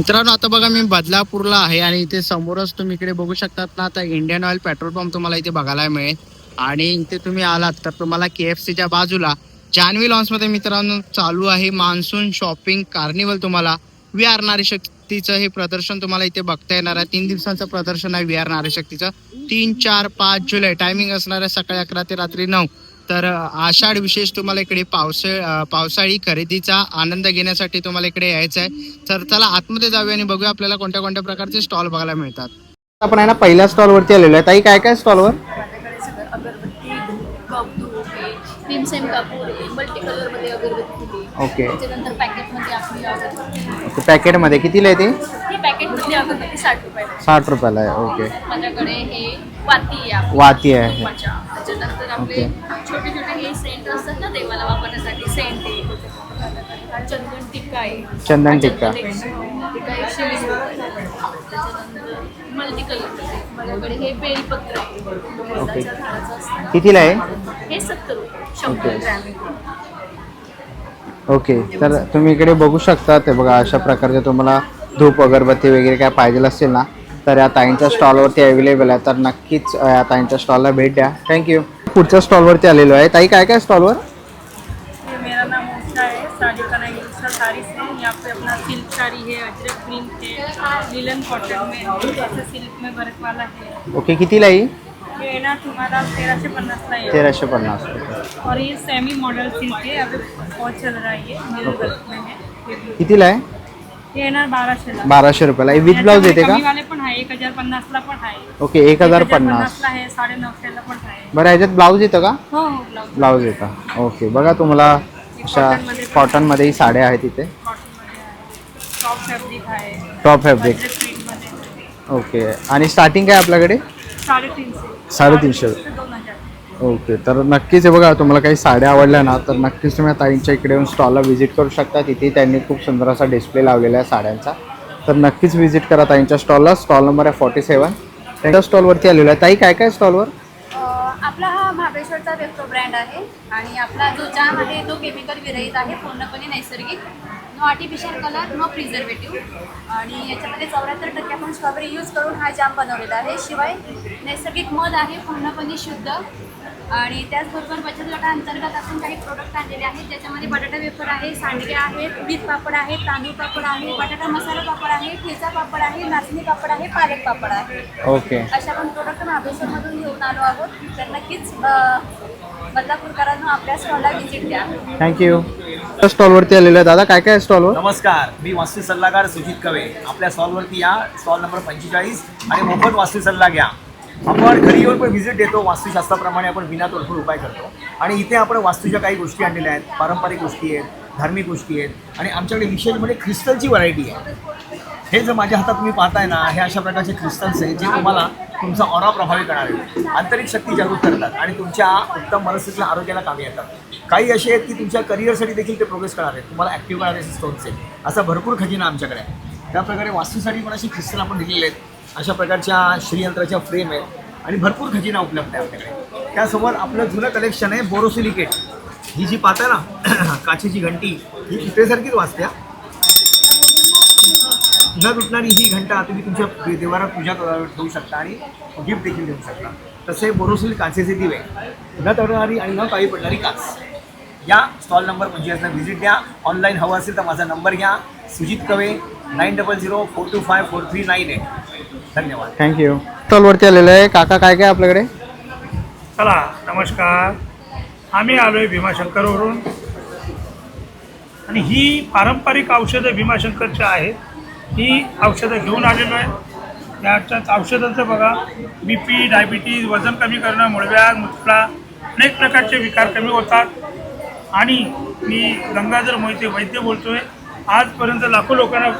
मित्रांनो आता बघा मी बदलापूरला आहे आणि इथे समोरच तुम्ही इकडे बघू शकतात ना, आता इंडियन ऑइल पेट्रोल पंप तुम्हाला इथे बघायला मिळेल. आणि इथे तुम्ही आलात तर तुम्हाला KFCच्या बाजूला जान्हवी लॉन्समध्ये मित्रांनो चालू आहे मान्सून शॉपिंग कार्निवल. तुम्हाला वी आर नारी शक्तीचं हे प्रदर्शन तुम्हाला इथे बघता येणार आहे. 3 दिवसांचं प्रदर्शन आहे वी आर नारी शक्तीचं. 3, 4, 5 जुलै टायमिंग असणार आहे सकाळी 11 ते रात्री 9. तर आषाढ विशेष तुम्हाला इकडे पावसाळी खरेदीचा आनंद घेण्यासाठी तुम्हाला इकडे यायचं आहे. तर चला आतमध्ये जाऊया आणि बघूया आपल्याला कोणत्या कोणत्या प्रकारचे स्टॉल बघायला मिळतात. आपण आहे ना पहिल्या स्टॉलवरती आलेलो आहे. ताई काय काय स्टॉलवर? अगरबत्ती, धूप, भीमसेन कापूर, मल्टी कलर मध्ये अगरबत्ती. ओके त्याच्यानंतर पॅकेटमध्ये आपली अगरबत्ती. पॅकेटमध्ये कितीला आहे ते? ही पॅकेटमधली अगरबत्ती 60 रुपयाला. 60 रुपयाला आहे. ओके माझ्याकडे हे वाती आहे आपली. वाती आहे. धुपाच्या. त्याच्यानंतर आपले छोटे छोटे हे सेंट असतात ना देवाला वापरण्यासाठी सेंट आहे. चंदन टिक्का आहे. चंदन टिक्का. टिक्का 120 रुपये. त्याच्यानंतर मल्टी कलर माझ्याकडे हे बेलपत्र आहे. बेलाच्या झाडाचं असतं. कितीला आहे? हे 70 रुपये 100 ग्रॅम. ओके तर तुम्ही इकडे बघू शकता ते बघा अशा प्रकारचे तुम्हाला धूप अगरबत्ती वगैरे काय पाहिजे असेल ना तर या ताईंच्या स्टॉलवरती अवेलेबल आहे. तर नक्कीच या ताईंच्या स्टॉलला भेट द्या. थँक्यू. पुढच्या स्टॉलवरती आलेलो आहे. ताई काय काय स्टॉलवर? मेरा नाम उषा है, साड़ी का नाम उषा साड़ी से। यहाँ पे अपना सिल्क साड़ी है, अजरक प्रिंट है, लिलन कॉटन में, जैसे सिल्क में वर्क वाला है। ओके कितीला आहे? ये ना तुम्हारा 1350 का है। 1350. और ये सेमी मॉडल सिल्क है, अभी बहुत चल रहा है, ये मिरर वर्क में है। कितीला आहे? ये ना 1200 ला। 1200 रुपयाला. विथ ब्लाउज येते का? कमी वाले पण आहे, 1050 ला पण आहे. ओके 1050 ला आहे, 950 ला पण आहे. बरं ह्याच्यात ब्लाऊज येतं का? हो हो, ब्लाउज ब्लाऊज येतं. ओके बघा तुम्हाला अशा कॉटनमध्येही साड्या आहेत इथे. कॉटन मध्ये आहे, टॉप फॅब्रिक आहे, टॉप फॅब्रिक. अजरक प्रिंट मध्ये ओके आणि स्टार्टिंग काय आपल्याकडे? 350. 350. 2000. ओके तर नक्कीच हे बघा तुम्हाला काही साड्या आवडल्या ना तर नक्कीच तुम्ही ताईंच्या इकडे येऊन स्टॉलला व्हिजिट करू शकता. तिथे त्यांनी खूप सुंदर असा डिस्प्ले लावलेला आहे साड्यांचा. तर नक्कीच व्हिजिट करा ताईंच्या स्टॉलला. स्टॉल नंबर आहे 47. त्यांच्या स्टॉलवरती आलेलो आहे. ताई काय काय स्टॉलवर? आपला हा महाबळेश्वरचा वेल्को ब्रँड आहे आणि आपला जो जाम आहे तो केमिकल विरहित आहे, पूर्णपणे नैसर्गिक, no artificial colour, no preservative. आणि याच्यामध्ये 74% आपण स्ट्रॉबेरी यूज करून हा जाम बनवलेला आहे. शिवाय नैसर्गिक मध आहे, पूर्णपणे शुद्ध. आणि त्याचबरोबर बचत गटाअंतर्गत आपण काही प्रोडक्ट आणलेले आहेत ज्याच्यामध्ये बटाटा वेफर आहे, सांडगे आहेत, उडीद पापड आहे, तांदूळ पापड आहे, बटाटा मसाला पापड आहे, ठेचा पापड आहे, नाचणी पापड आहे, पालक पापड आहे. ओके अशा आपण प्रोडक्ट महाबळेश्वरमधून घेऊन आलो आहोत. तर नक्कीच बदलापूरकरांना आपल्या स्टॉलला व्हिजिट द्या. थँक्यू. स्टॉलवरती आलेलो आहे. दादा काय काय स्टॉलवर? नमस्कार, मी वास्तू सल्लागार सुजित कवे. आपल्या स्टॉलवरती या. स्टॉल नंबर 45 आणि मोफत वास्तू सल्ला घ्या. आपण घरी येऊन पण व्हिजिट देतो. वास्तुशास्त्राप्रमाणे आपण विना तोडफोड उपाय करतो. आणि इथे आपण वास्तूच्या काही गोष्टी आणलेल्या आहेत, पारंपरिक गोष्टी आहेत, धार्मिक गोष्टी आहेत आणि आमच्याकडे विशेष म्हणजे क्रिस्टलची व्हरायटी आहे. हे जर माझ्या हातात तुम्ही पाहताय ना, हे अशा प्रकारचे क्रिस्टल्स आहेत जे तुम्हाला तुमचा ऑरा प्रभावित करणार आहे, आंतरिक शक्ती जागृत करतात आणि तुमच्या उत्तम मनस्थितीला आरोग्याला कामी येतात. काही असे आहेत की तुमच्या करिअरसाठी देखील ते प्रोग्रेस करणार आहेत, तुम्हाला ॲक्टिव्ह करणारे स्टोन्स आहेत. असा भरपूर खजिना आमच्याकडे आहे. त्याप्रकारे वास्तूसाठी पण अशी क्रिस्टल आपण दिलेले आहेत. अशा प्रकारच्या श्रीयंत्राच्या फ्रेम आहेत आणि भरपूर खजिना उपलब्ध आहे आपल्याकडे. त्यासोबत आपलं जुनं कलेक्शन आहे बोरोसिलिकेट. ही जी पाहता ना काचेची घंटी, ही पितळेसारखीच वाजते. न तुटणारी ही घंटा तुम्ही तुमच्या देवारात पूजा ठेवू शकता आणि गिफ्ट देखील देऊ शकता. तसे बोरोसिल काचेचे दिवे, न तडणारी आणि न काळी पडणारी काच. या स्टॉल नंबर 45ला व्हिजिट द्या. ऑनलाईन हवं असेल तर माझा नंबर घ्या, सुजित कवे, 9004254398. धन्यवाद. थँक्यू. स्टॉलवरती आलेलो आहे. काका काय काय आपल्याकडे? चला नमस्कार, आम्ही आलो आहे भीमाशंकरवरून आणि ही पारंपरिक औषधं भीमाशंकरची आहेत. ही औषधं घेऊन आलेलो आहे. याच्यात औषधांचं बघा, BP, डायबिटीज, वजन कमी करणं, मुळव्याध, मुतखडा, अनेक प्रकारचे विकार कमी होतात. आणि मी गंगाधर मोहिते वैद्य बोलतो आहे. आजपर्यंत लाखो लोकांना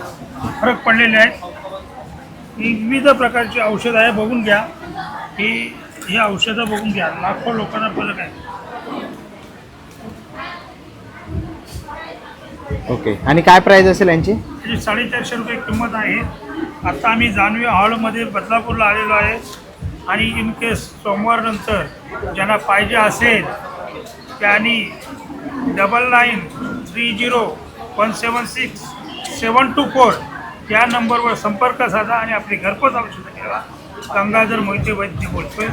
फरक पडलेले आहेत. ही विविध प्रकारची औषधं आहे, बघून घ्या. ही औषधं बघून घ्या, लाखो लोकांना फरक आहे. ओके आणि काय प्राईस असेल यांची? त्याची 450 रुपये किंमत आहे. आता आम्ही जान्हवी हॉलमध्ये बदलापूरला आलेलो आहे आणि इन केस सोमवारनंतर ज्यांना पाहिजे असेल त्यांनी 9930176724 या नंबरवर संपर्क साधा आणि आपली घरपोच औषधं घ्यावा. गंगाधर मोहिते वैद्य बोलतोय.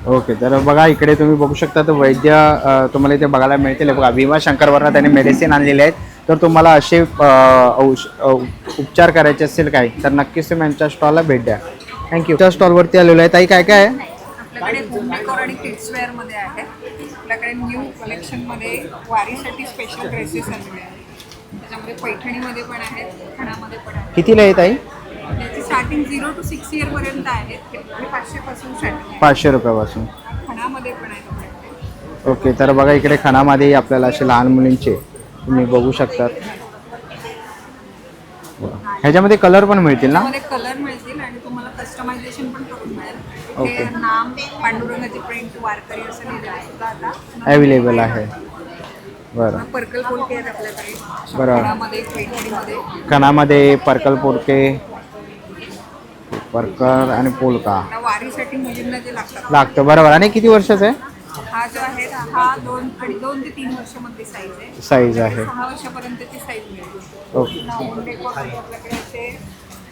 ओके, तर बघा इकडे तुम्ही बघू शकता तर वैद्य तुम्हाला इथे बघायला मिळतील. बघा भीमाशंकरवरनं त्यांनी मेडिसिन आणलेले आहेत. तर तुम्हाला असे उपचार करायचे असेल काय तर नक्कीच तुम्ही यांच्या स्टॉलला भेट द्या. थँक्यू. त्या स्टॉलवरती आलेलो आहे. ताई काय काय आहे? आपल्याकडे होम डेकोर आणि किड्सवेअरमध्ये आहे. आपल्याकडे न्यू कलेक्शनमध्ये वारीसाठी स्पेशल ड्रेसेस आलेले आहेत. त्याच्यामध्ये पैठणीमध्ये पण आहेत, खणामध्ये पण आहेत. कितीला आहे ताई? त्याची स्टार्टिंग 0 to 6 इयरपर्यंत आहेत. हे 500पासून स्टार्टिंग आहे. 500 रुपयापासून. खणामध्ये पण आहेत आपल्याकडे. ओके, तर बघा इकडे खणामध्ये आपल्याला असे लहान मुलींचे तुम्ही बघू शकतात. ह्याच्यामध्ये कलर पण मिळतील ना? त्यामध्ये कलर मिळतील आणि तुम्हाला कस्टमायझेशन पण करून मिळेल. ओके. हे नाम पांडुरंगाची प्रिंट वारकरी असं लिहिलेलं सुद्धा आता अवेलेबल आहे. बरं पर्कल पोलके आहेत आपल्याकडे. बरं. खणामध्ये, पैठणीमध्ये. खणामध्ये पर्कल पोरके, पर्कल आणि पोलका आता वारीसाठी मुलींना जे लागतात लागतं. बरोबर. आणि किती वर्षाचं आहे? हा जो आहे हा 2 ते 3 वर्षामध्ये साईज आहे. साईज आहे. 6 वर्षापर्यंतची साईज मिळेल. ओके. होम डेकोरमध्ये आपल्याकडे असे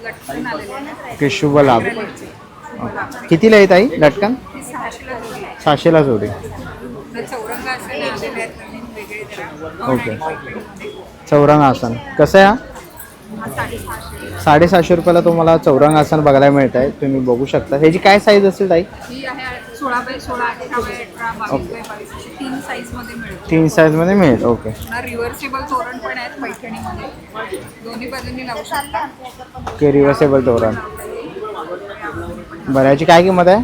लटकन आलेले आहेत. की शुभ लाभ. ॲक्रेलिकचे. शुभ लाभ. कितीला आहे ताई लटकन? हे 600ला जोडी आहे. 600ला जोडी. तर चौरंग असे आलेले आहेत नवीन वेगळे जरा. ओके. आणि पैठणीमध्ये. चौरंग आसन कसं आहे? हा 650. 750 रुपयाला तुम्हाला चौरंग आसन बघायला मिळत आहे. तुम्ही बघू शकता. ह्याची काय साईज असेल ताई? ही आहे 16x16, 18x18, 22x22 अशी 3 साईजमध्ये मिळेल. 3 साईजमध्ये मिळेल. ओके. पुन्हा रिव्हर्सेबल तोरण पण आहेत पैठणीमध्ये. दोन्ही बाजूंनी लावू शकता. ओके, रिव्हर्सेबल तोरण. बरं, याची काय किंमत आहे?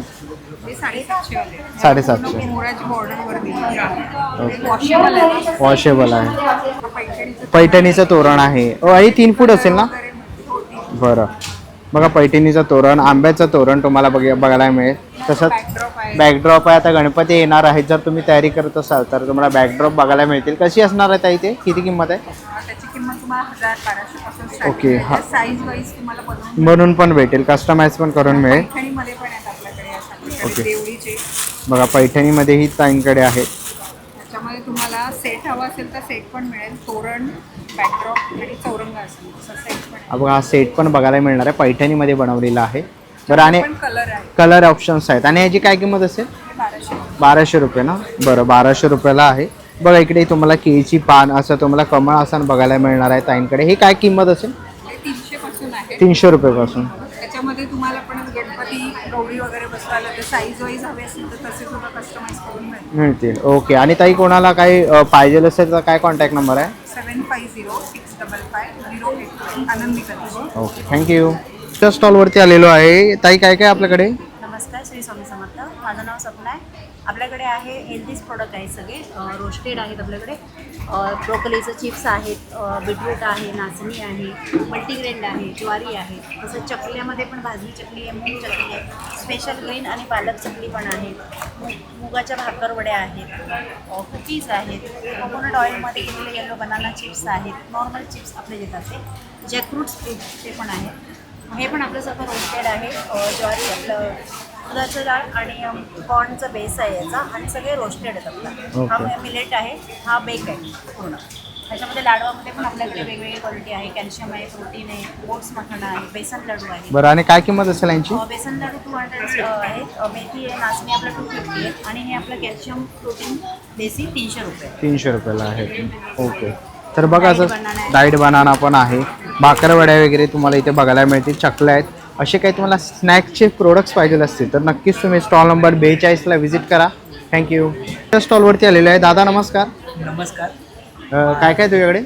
हे 750 वाले. 750. मोराची बॉर्डरवर दिली आहे. वॉशेबल आहे. वॉशेबल आहे. हा पैठणीचं पैठणीचं तोरण आहे. हे 3 फूट असेल ना? वगैरे होती. बरं. बघा पैठणीचं तोरण, आंब्याचं तोरण तुम्हाला बघायला मिळेल. तसंच बॅकड्रॉप आहे. बॅकड्रॉप आहे. आता गणपती येणार आहेत. जर तुम्ही तयारी करत असाल तर तुम्हाला बॅकड्रॉप बघायला मिळतील. कशी असणार आहे ताई ते? किती किंमत आहे? त्याची किंमत तुम्हाला 1000-1200 पासून ओके, हा. साईज वाईज तुम्हाला बनवून बनवून पण भेटेल, कस्टमाइज पण करून मिळेल. पैठणीमध्ये पण आहेत आपल्याकडे अशा प्रकारे ओके. देवळीचे. बघा पैठणीमध्येही ताईंकडे आहेत. त्याच्यामध्ये तुम्हाला सेट हवा असेल तर सेट पण मिळेल. तोरण, बॅकड्रॉप आणि चौरंग असेल असं सेट पण आहे. बघा हा सेट पण बघायला मिळणार आहे. पैठणीमध्ये बनवलेला आहे. बरं. आणि पण कलर आहे. कलर ऑप्शन्स आहेत. आणि याची काय किंमत असेल? हे 1200. 1200 रुपये ना? बरं, 1200 रुपयाला आहे. बघा इकडे तुम्हाला केळीची पान असं तुम्हाला कमळ आसन बघायला मिळणार आहे ताईंकडे. हे काय किंमत असेल? हे 300 पासून आहे. 300 रुपयापासून. त्याच्यामध्ये तुम्हाला पण गणपती गौरी वगैरे बसवायला तर साईज वाईज हवे असेल तर तसे सुद्धा कस्टमाइज करून मिळेल. मिळतील. ओके. आणि ताई कोणाला काही पाहिजे असेल तर काय कॉन्टॅक्ट नंबर आहे? 75065508. आनंदी कलेक्शन. Okay, thank you. त्या स्टॉलवरती आलेलो आहे. ताई काय काय आपल्याकडे? नमस्कार, श्री स्वामी समर्थ. माझं नाव सपना आहे. आपल्याकडे आहे हेल्दीच प्रोडक्ट आहेत सगळे. रोस्टेड आहेत आपल्याकडे. ब्रोकलीचं चिप्स आहेत, बीटरूट आहे, नाचणी आहे, मल्टीग्रेन आहे, ज्वारी आहे. तसं चकल्यामध्ये पण भाजणी चकली आहे, मूग चकली आहे, स्पेशल ग्रीन आणि पालक चकली पण आहे. मुगाच्या भाकरवड्या आहेत, कुकीज आहेत, कोकोनट ऑइलमध्ये केलेले येलो बनाना चिप्स आहेत, नॉर्मल चिप्स आपले येतात ते, जॅकफ्रूट्स ते पण आहेत. हे पण आपलं सगळं रोस्टेड आहे. ज्वारी आपलं उडदाचं डाळ आणि कॉर्नचा बेस आहे याचा आणि सगळे रोस्टेड आहेत आपला. हा मिलेट आहे, हा बेक आहे पूर्ण. त्याच्यामध्ये लाडवामध्ये पण आपल्याकडे वेगवेगळी क्वालिटी आहे. कॅल्शियम आहे, प्रोटीन आहे, ओट्स मखाना आहे, बेसन लाडू आहे. बरं. आणि काय किंमत असेल यांची? बेसन लाडू 200 आहेत, मेथी आहे, नाचणी आपलं 250 आहे आणि हे आपलं कॅल्शियम प्रोटीन देसी 300 रुपये. 300 रुपयाला आहे. ओके. तर बघा असं डाईट बनाना पण आहे. भाकरवड्या वगैरे तुम्हाला इथे बघायला मिळतील. चकल्या आहेत. असे काही तुम्हाला स्नॅक्सचे प्रोडक्ट्स पाहिजे असतील तर नक्कीच तुम्ही स्टॉल नंबर 42ला व्हिजिट करा. थँक्यू. त्या स्टॉलवरती आलेलो आहे. दादा नमस्कार. नमस्कार. काय काय तुझ्याकडे?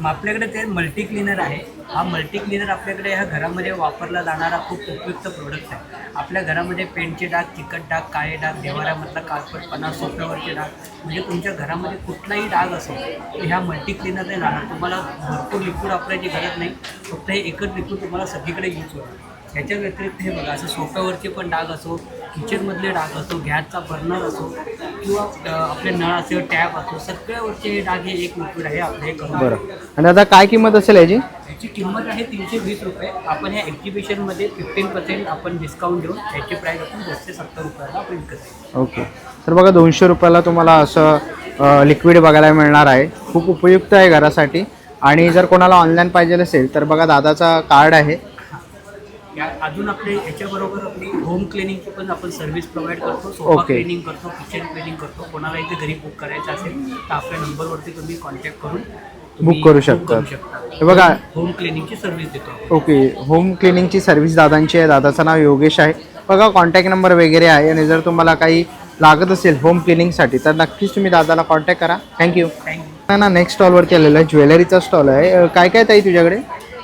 आपल्याकडे ते मल्टी क्लीनर आहे. हा मल्टी क्लीनर आपल्याकडे ह्या घरामध्ये वापरला जाणारा खूप उपयुक्त प्रोडक्ट आहे. आपल्या घरामध्ये पेंटचे डाग, चिकट डाग, काळे डाग, देवाऱ्यामधला काळपटपणा, सोफ्यावरचे डाग, म्हणजे तुमच्या घरामध्ये कुठलाही डाग असो तर ह्या मल्टी क्लीनरने जाणार. तुम्हाला भरपूर लिक्विड वापरायची गरज नाही. फक्त हे एकच लिक्विड तुम्हाला सगळीकडे यूज होईल. ह्याच्या व्यतिरिक्त हे बघा, असं सोफ्यावरचे पण डाग असो, किचनमधले डाग असो, गॅसचा बर्नर असो किंवा आपले नळ असेल, टॅप असो, सगळ्यावरचे हे डाग हे एक लिक्विड आहे आपलं हे करून. बरं. आणि आता काय किंमत असेल याची? याची किंमत आहे 320 रुपये. आपण ह्या एक्झिबिशनमध्ये 15% आपण डिस्काउंट देऊन याची प्राईस आपण 270 रुपयाला आपण विकत आहे. ओके. तर बघा 200 रुपयाला तुम्हाला असं लिक्विड बघायला मिळणार आहे. खूप उपयुक्त आहे घरासाठी. आणि जर कोणाला ऑनलाईन पाहिजे असेल तर बघा दादाचा कार्ड आहे. अजून आपले याच्याबरोबर आपली होम क्लिनिंगची पण आपण सर्व्हिस प्रोव्हाइड करतो. Sofa Okay. क्लिनिंग करतो, किचन क्लिनिंग करतो. कोणाला इथे घरी बुक करायचं असेल तर आपल्या नंबरवरती तुम्ही कॉन्टॅक्ट करून बुक करू शकता. हे बघा होम क्लिनिंगची सर्व्हिस देतो आपण. ओके, होम क्लिनिंगची सर्व्हिस दादांची आहे. दादाचं नाव योगेश आहे. बघा कॉन्टॅक्ट नंबर वगैरे आहे आणि जर तुम्हाला काही लागत असेल होम क्लिनिंगसाठी तर नक्कीच तुम्ही दादाला कॉन्टॅक्ट करा. थँक्यू. ना नेक्स्ट स्टॉलवरती आलेलं आहे, ज्वेलरीचा स्टॉल आहे. काय काय ताई तुझ्याकडे?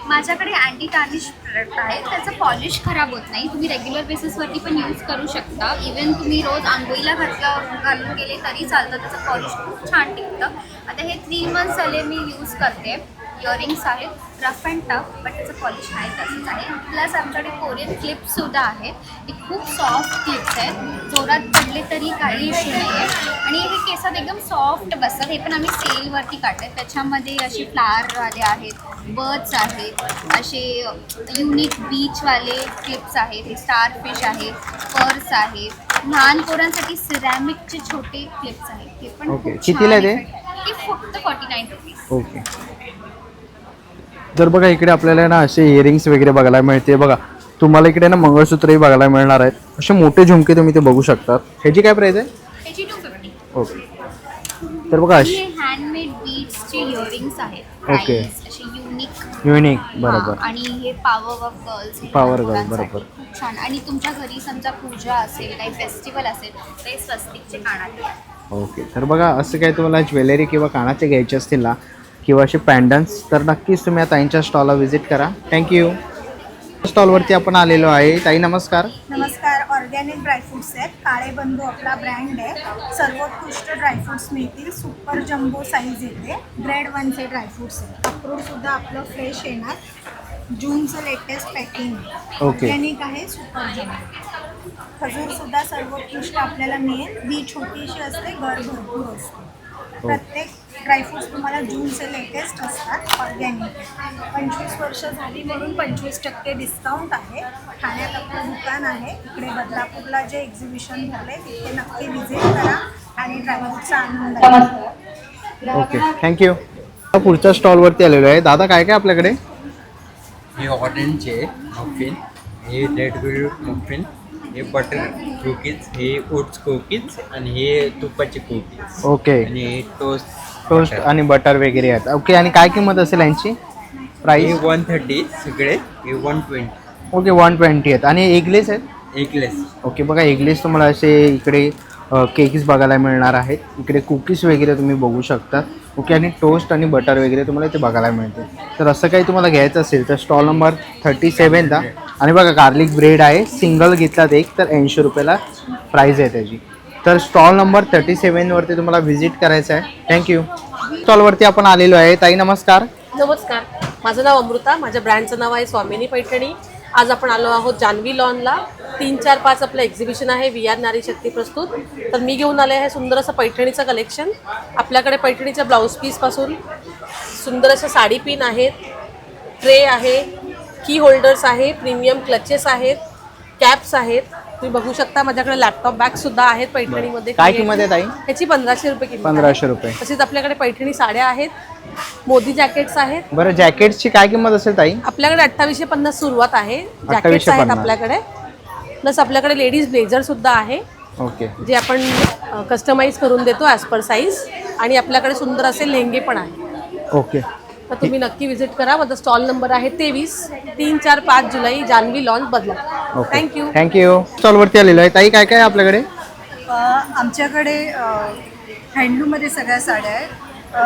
माझ्याकडे अँटी टार्निश प्रोडक्ट आहे. त्याचं पॉलिश खराब होत नाही. तुम्ही रेग्युलर बेसिसवरती पण यूज करू शकता. इवन तुम्ही रोज आंघोळीला घालून गेले तरी चालतं. त्याचं पॉलिश खूप छान टिकतं. आता हे 3 मंथ्स झाले मी यूज करते. इयरिंग्स आहेत रफ अँड टफ, बट त्याचं पॉलिश आहे तसंच आहे. प्लस आमच्याकडे कोरियन क्लिप्ससुद्धा आहेत. ते खूप सॉफ्ट क्लिप्स आहेत. जोरात पडले तरी काही इश्यू नाही आहे आणि हे केसात एकदम सॉफ्ट बसतात. हे पण आम्ही सेलवरती काढले. त्याच्यामध्ये असे फ्लावरवाले आहेत, बर्ड्स आहेत, असे युनिक बीचवाले क्लिप्स आहेत, हे स्टारफिश आहेत, पर्स आहेत. लहान पोरांसाठी सिरॅमिकचे छोटे क्लिप्स आहेत. ते पण ओके. खूप कितीला आहे छान ते? आहेत. ते फक्त 49 रुपीज. ओके. तर बघा इकडे आपल्याला ना असे इयरिंग्स वगैरे बघायला मिळते. बघा तुम्हाला इकडे ना मंगळसूत्रही बघायला मिळणार आहेत. असे मोठे झुमके तुम्ही ते बघू शकता. ह्याची काय प्राइस आहे? त्याची 250. ओके. तर बघा हे हँडमेड बीड्सचे इयरिंग्स आहेत. ओके. Price असे युनिक. युनिक बरोबर. आणि हे power of girls. Power girl, बरोबर. खूप छान. आणि तुमच्या घरी समजा पूजा असेल, काही फेस्टिवल असेल तर हे स्वस्तिकचे कानातले. ओके. तर बघा असं काय तुम्हाला ज्वेलरी किंवा कानाचे घ्यायचे असतील ना किंवा असे पॅन्डन्स तर नक्कीच तुम्ही या ताईंच्या स्टॉलला व्हिजिट करा. थँक्यू. स्टॉलवरती आपण आलेलो आहे. ताई नमस्कार. नमस्कार. ऑर्गॅनिक ड्रायफ्रुट्स आहेत. काळे बंधू आपला ब्रँड आहे. सर्वोत्कृष्ट ड्रायफ्रुट्स मिळतील. सुपर जम्बो साईज येते. ग्रेड 1चे ड्रायफ्रुट्स आहेत. अक्रोडसुद्धा आपलं फ्रेश येणार. जूनचं लेटेस्ट पॅकिंग ओके. ऑर्गॅनिक आहे. Super jumbo. खजूरसुद्धा सर्वोत्कृष्ट आपल्याला मिळेल. बी छोटीशी असते, घर भरपूर असते. प्रत्येक ड्रायफ्रुट्स तुम्हाला जूनचे लेटेस्ट असतात. ऑर्गॅनिक 25 वर्ष झाली म्हणून 25% डिस्काउंट आहे. ठाण्यात आपलं दुकान आहे. इकडे बदलापूरला जे एक्झिबिशन झालं आहे तिथे नक्की व्हिजिट करा आणि ड्रायफ्रुटचा आनंद घ्या. Okay thank you. पुढच्या स्टॉलवरती आलेलो आहे. दादा काय काय आपल्याकडे? हे ऑरेंजचे मफिन, हे रेड वेल्वेट मफिन, हे बटर कुकीज, हे ओट्स कुकीज आणि हे तुपाचे कुकीज ओके. आणि हे टोस्ट टोस्ट आणि बटर वगैरे आहेत. ओके. आणि काय किंमत असेल यांची हे प्राईस? 130 सगळे, हे 120 ओके 120 आहेत. आणि एगलेस आहेत? एकलेस. ओके. बघा एगलेस तुम्हाला असे इकडे केक्स बघायला मिळणार आहेत. इकडे कुकीज वगैरे तुम्ही बघू शकता. ओके. आणि टोस्ट आणि बटर वगैरे तुम्हाला इथे बघायला मिळते. तर असं काही तुम्हाला घ्यायचं असेल तर स्टॉल नंबर 37 दा. आणि बघा गार्लिक ब्रेड आहे. सिंगल घेतलात एक तर 80 रुपयाला प्राईज आहे त्याची. तर स्टॉल नंबर 37वरती तुम्हाला व्हिजिट करायचं आहे. थँक्यू. स्टॉलवरती आपण आलेलो आहे. ताई नमस्कार. नमस्कार. माझं नाव अमृता. माझ्या ब्रँडचं नाव आहे स्वामिनी पैठणी. आज आपण आलो आहोत जान्हवी लॉनला. 3, 4, 5 आपलं एक्झिबिशन आहे VR नारी शक्ती प्रस्तुत. तर मी घेऊन आले आहे सुंदर असं पैठणीचं कलेक्शन. आपल्याकडे पैठणीच्या ब्लाऊज पीसपासून सुंदर असं साडी पिन आहेत, ट्रे आहे, की होल्डर्स आहे, प्रीमियम क्लचेस आहेत, कॅप्स आहेत. तुम्ही बघू शकता माझ्याकडे लॅपटॉप बॅग्ससुद्धा आहेत पैठणीमध्ये. काय किंमत आहे ताई? ह्याची 1500 रुपये किंमत. 1500 रुपये. तसेच आपल्याकडे पैठणी साड्या आहेत, मोदी जॅकेट्स आहेत. बरं जॅकेटची काय किंमत असेल ताई? आपल्याकडे 2850 सुरुवात आहे. जॅकेट्स 2850. आहेत आपल्याकडे. प्लस आपल्याकडे लेडीज ब्लेझर सुद्धा आहे ओके. जे आपण कस्टमाइज करून देतो ॲज पर साईज. आणि आपल्याकडे सुंदर असे लेहंगे पण आहे. ओके. तर तुम्ही नक्की व्हिजिट करा. माझा स्टॉल नंबर आहे 23, 3, 4, 5 जुलै जान्हवी लॉन बदला. ओके. थँक्यू. थँक्यू. स्टॉलवरती आलेलो आहे. ताई काय काय आपल्याकडे? आमच्याकडे हँडलूममध्ये सगळ्या साड्या आहेत.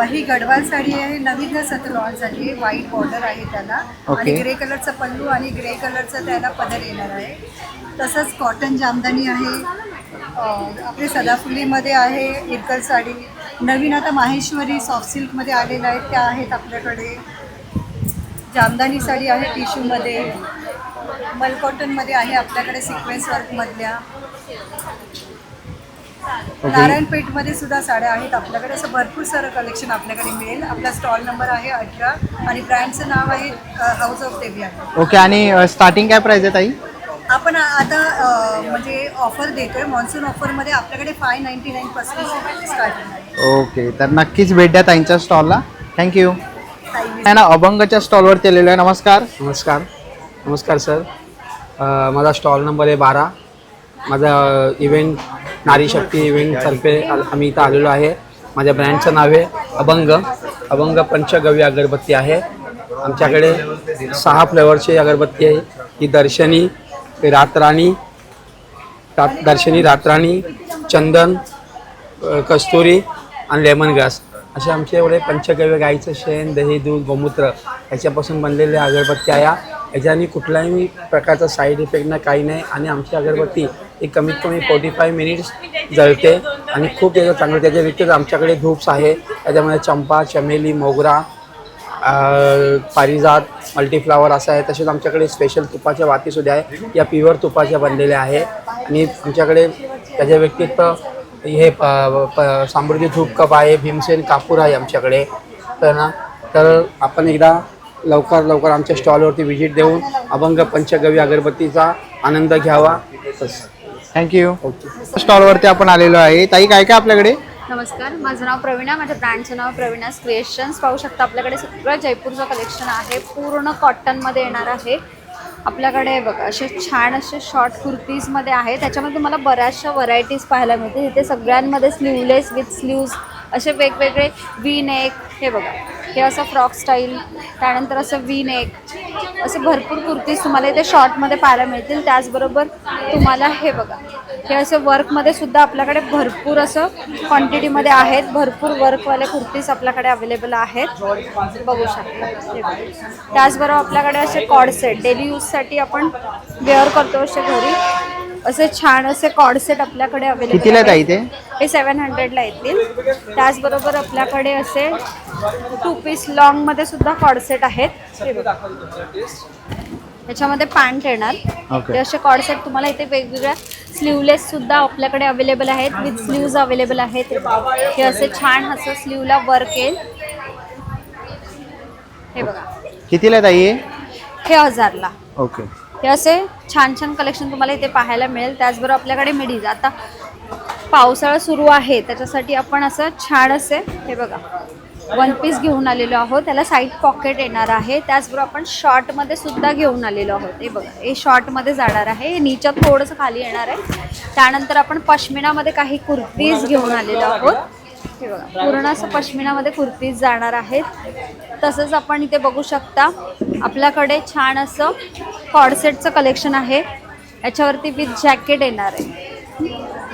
ही गडवाल साडी आहे. नवीनच आता लॉन्च झाली आहे. व्हाईट बॉर्डर आहे त्याला आणि ग्रे कलरचा पल्लू आणि ग्रे कलरचा त्याला पदर येणार आहे. तसंच कॉटन जामदानी आहे. आपले सदाफुलीमध्ये आहे. इरकल साडी नवीन आता माहेश्वरी सॉफ्ट सिल्कमध्ये आलेल्या आहेत त्या आहेत आपल्याकडे. जामदानी साडी आहे टिश्यूमध्ये. मल कॉटनमध्ये आहे आपल्याकडे सिक्वेन्स वर्कमधल्या. नारायणपेठमध्ये सुद्धा साड्या आहेत आपल्याकडे. असं भरपूर सारं कलेक्शन आपल्याकडे मिळेल. आपला स्टॉल नंबर आहे 18 आणि ब्रँडचं नाव आहे हाऊस ऑफ देवी आहे. ओके. आणि स्टार्टिंग काय प्राईस आहे ताई? आपण आता म्हणजे ऑफर देतोय. मॉन्सून ऑफरमध्ये आपल्याकडे 599 पासून स्टार्टिंग आहे. ओके. तर नक्कीच भेट द्या ताईंच्या स्टॉलला. थँक्यू. ताई आहे ना अभंगच्या स्टॉलवरती आलेलो आहे. नमस्कार. नमस्कार. नमस्कार सर. माझा स्टॉल नंबर आहे 12. माझा इव्हेंट नारी शक्ती इव्हेंटतर्फे आम्ही इथं आलेलो आहे. माझ्या ब्रँडचं नाव आहे अभंग पंचगव्य अगरबत्ती आहे. आमच्याकडे 6 फ्लेवरची अगरबत्ती आहे. ही दर्शनी, रातराणी, चंदन, कस्तुरी आणि लेमन ग्रास असे आमचे एवढे पंचगव्य गाईचं शेण, दही, दूध, गोमूत्र याच्यापासून बनलेले अगरबत्ती आहे. याच्याने कुठल्याही प्रकारचा साईड इफेक्ट नाही, काही नाही. आणि आमची अगरबत्ती ही कमीत कमी 45 मिनिट्स जळते आणि खूप त्याचं चांगलं. त्याच्या व्यतिरिक्त आमच्याकडे धूप्स आहे. त्याच्यामध्ये चंपा, चमेली, मोगरा, पारिजात, मल्टीफ्लावर असं आहे. तसेच आमच्याकडे स्पेशल तुपाच्या वातीसुद्धा आहे. या प्युअर तुपाच्या बनलेल्या आहे. आणि आमच्याकडे त्याच्या व्यतिरिक्त हे समृद्धी धूप कप आहे, भीमसेन कापूर आहे आमच्याकडे. तर आपण एकदा लवकर आमच्या स्टॉलवरती व्हिजिट देऊन अभंग पंचगव्य अगरबत्तीचा आनंद घ्यावा. थँक्यू. स्टॉलवरती आपण आलेलो आहे. ताई काय काय आपल्याकडे? नमस्कार, माझं नाव प्रवीणा, माझ्या ब्रँडचं नाव प्रवीणास क्रिएशन्स. पाहू शकता आपल्याकडे सगळं जयपूरचं कलेक्शन आहे. पूर्ण कॉटनमध्ये येणार आहे. आपल्याकडे बघा असे छान असे शॉर्ट कुर्तीजमध्ये आहे. त्याच्यामध्ये तुम्हाला बऱ्याचशा व्हरायटीज पाहायला मिळते. इथे सगळ्यांमध्ये स्लीवलेस विथ स्लीव्ज असे वेगवेगळे वी नेक, हे बघा हे असं फ्रॉक स्टाईल, त्यानंतर असं वी नेक, असे भरपूर कुर्तीज तुम्हाला इथे शॉर्टमध्ये पाहायला मिळतील. त्याचबरोबर तुम्हाला हे बघा हे असे वर्कमध्ये सुद्धा आपल्याकडे भरपूर असं क्वांटिटीमध्ये आहेत. भरपूर वर्कवाले कुर्तीज आपल्याकडे अवेलेबल आहेत, बघू शकता. हे बघा. त्याचबरोबर आपल्याकडे असे कॉर्डसेट डेली यूजसाठी आपण वेअर करतो असे घरी, असे छान असे कॉर्डसेट आपल्याकडे अवेलेबल कितीला आहे ताई ते? हे 700ला येतील. त्याचबरोबर आपल्याकडे असे 2 पीस लॉंगमध्ये सुद्धा कॉर्डसेट आहेत. हे बघा. त्याच्यामध्ये पॅन्ट येणार. ते असे कॉर्डसेट तुम्हाला इथे वेगवेगळ्या स्लीवलेस सुद्धा आपल्याकडे अवेलेबल आहेत, विथ स्लीव्ज अवेलेबल आहेत. हे असे छान असं स्लीवला वर्क येईल. हे बघा. कितीला आहे ताई? हे 1000ला. ओके. हे असे छान छान कलेक्शन तुम्हाला इथे पाहायला मिळेल. त्याचबरोबर आपल्याकडे मिडीज, आता पावसाळा सुरू आहे त्याच्यासाठी आपण असं छान असे हे बघा 1 पीस घेऊन आलेलो आहोत. त्याला साईड पॉकेट येणार आहे. त्याचबरोबर आपण शॉर्टमध्ये सुद्धा घेऊन आलेलो आहोत. हे बघा हे शॉर्टमध्ये जाणार आहे, हे नीच्यात थोडंसं खाली येणार आहे. त्यानंतर आपण पश्मिनामध्ये काही कुर्तीज घेऊन आलेलो आहोत. हे बघा पूर्ण असं पश्मिनामध्ये कुर्तीज जाणार आहेत. तसंच आपण इथे बघू शकता आपल्याकडे छान असं कॉर्डसेटचं कलेक्शन आहे. याच्यावरती विथ जॅकेट येणार आहे.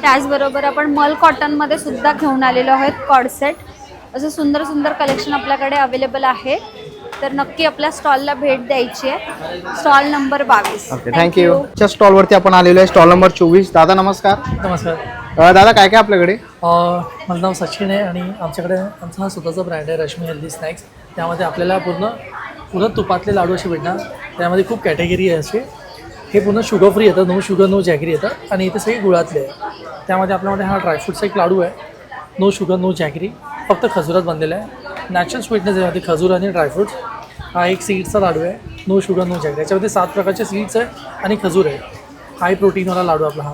त्याचबरोबर आपण मल कॉटनमध्ये सुद्धा घेऊन आलेलो आहोत कॉर्डसेट. असं सुंदर सुंदर कलेक्शन आपल्याकडे अवेलेबल आहे. तर नक्की आपल्या स्टॉलला भेट द्यायची आहे. Stall number 22. Okay, thank you. च्या स्टॉलवरती आपण आलेलो आहे, स्टॉल नंबर 24. दादा नमस्कार. नमस्कार. दादा काय काय आपल्याकडे? माझं नाव सचिन आहे आणि आमच्याकडे आमचा हा स्वतःचा ब्रँड आहे रश्मी हेल्दी स्नॅक्स. त्यामध्ये आपल्याला पूर्ण तुपातले लाडू असे भेटणार. त्यामध्ये खूप कॅटेगरी आहे असे. हे पूर्ण शुगर फ्री येतं, नो शुगर नो जॅगरी येतं. आणि इथे सगळे गुळातले आहे. त्यामध्ये आपल्यामध्ये हा ड्रायफ्रूटचा एक लाडू आहे, नो शुगर नो जॅगरी, फक्त खजुरात बनलेला आहे. नॅचरल स्वीटनेस आहे खजूर आणि ड्रायफ्रूट्स. हा एक सीड्सचा लाडू आहे, नो शुगर नो जॅगरी. याच्यामध्ये 7 प्रकारचे सीड्स आहे आणि खजूर आहे. हाय प्रोटीनवाला लाडू आपला हा.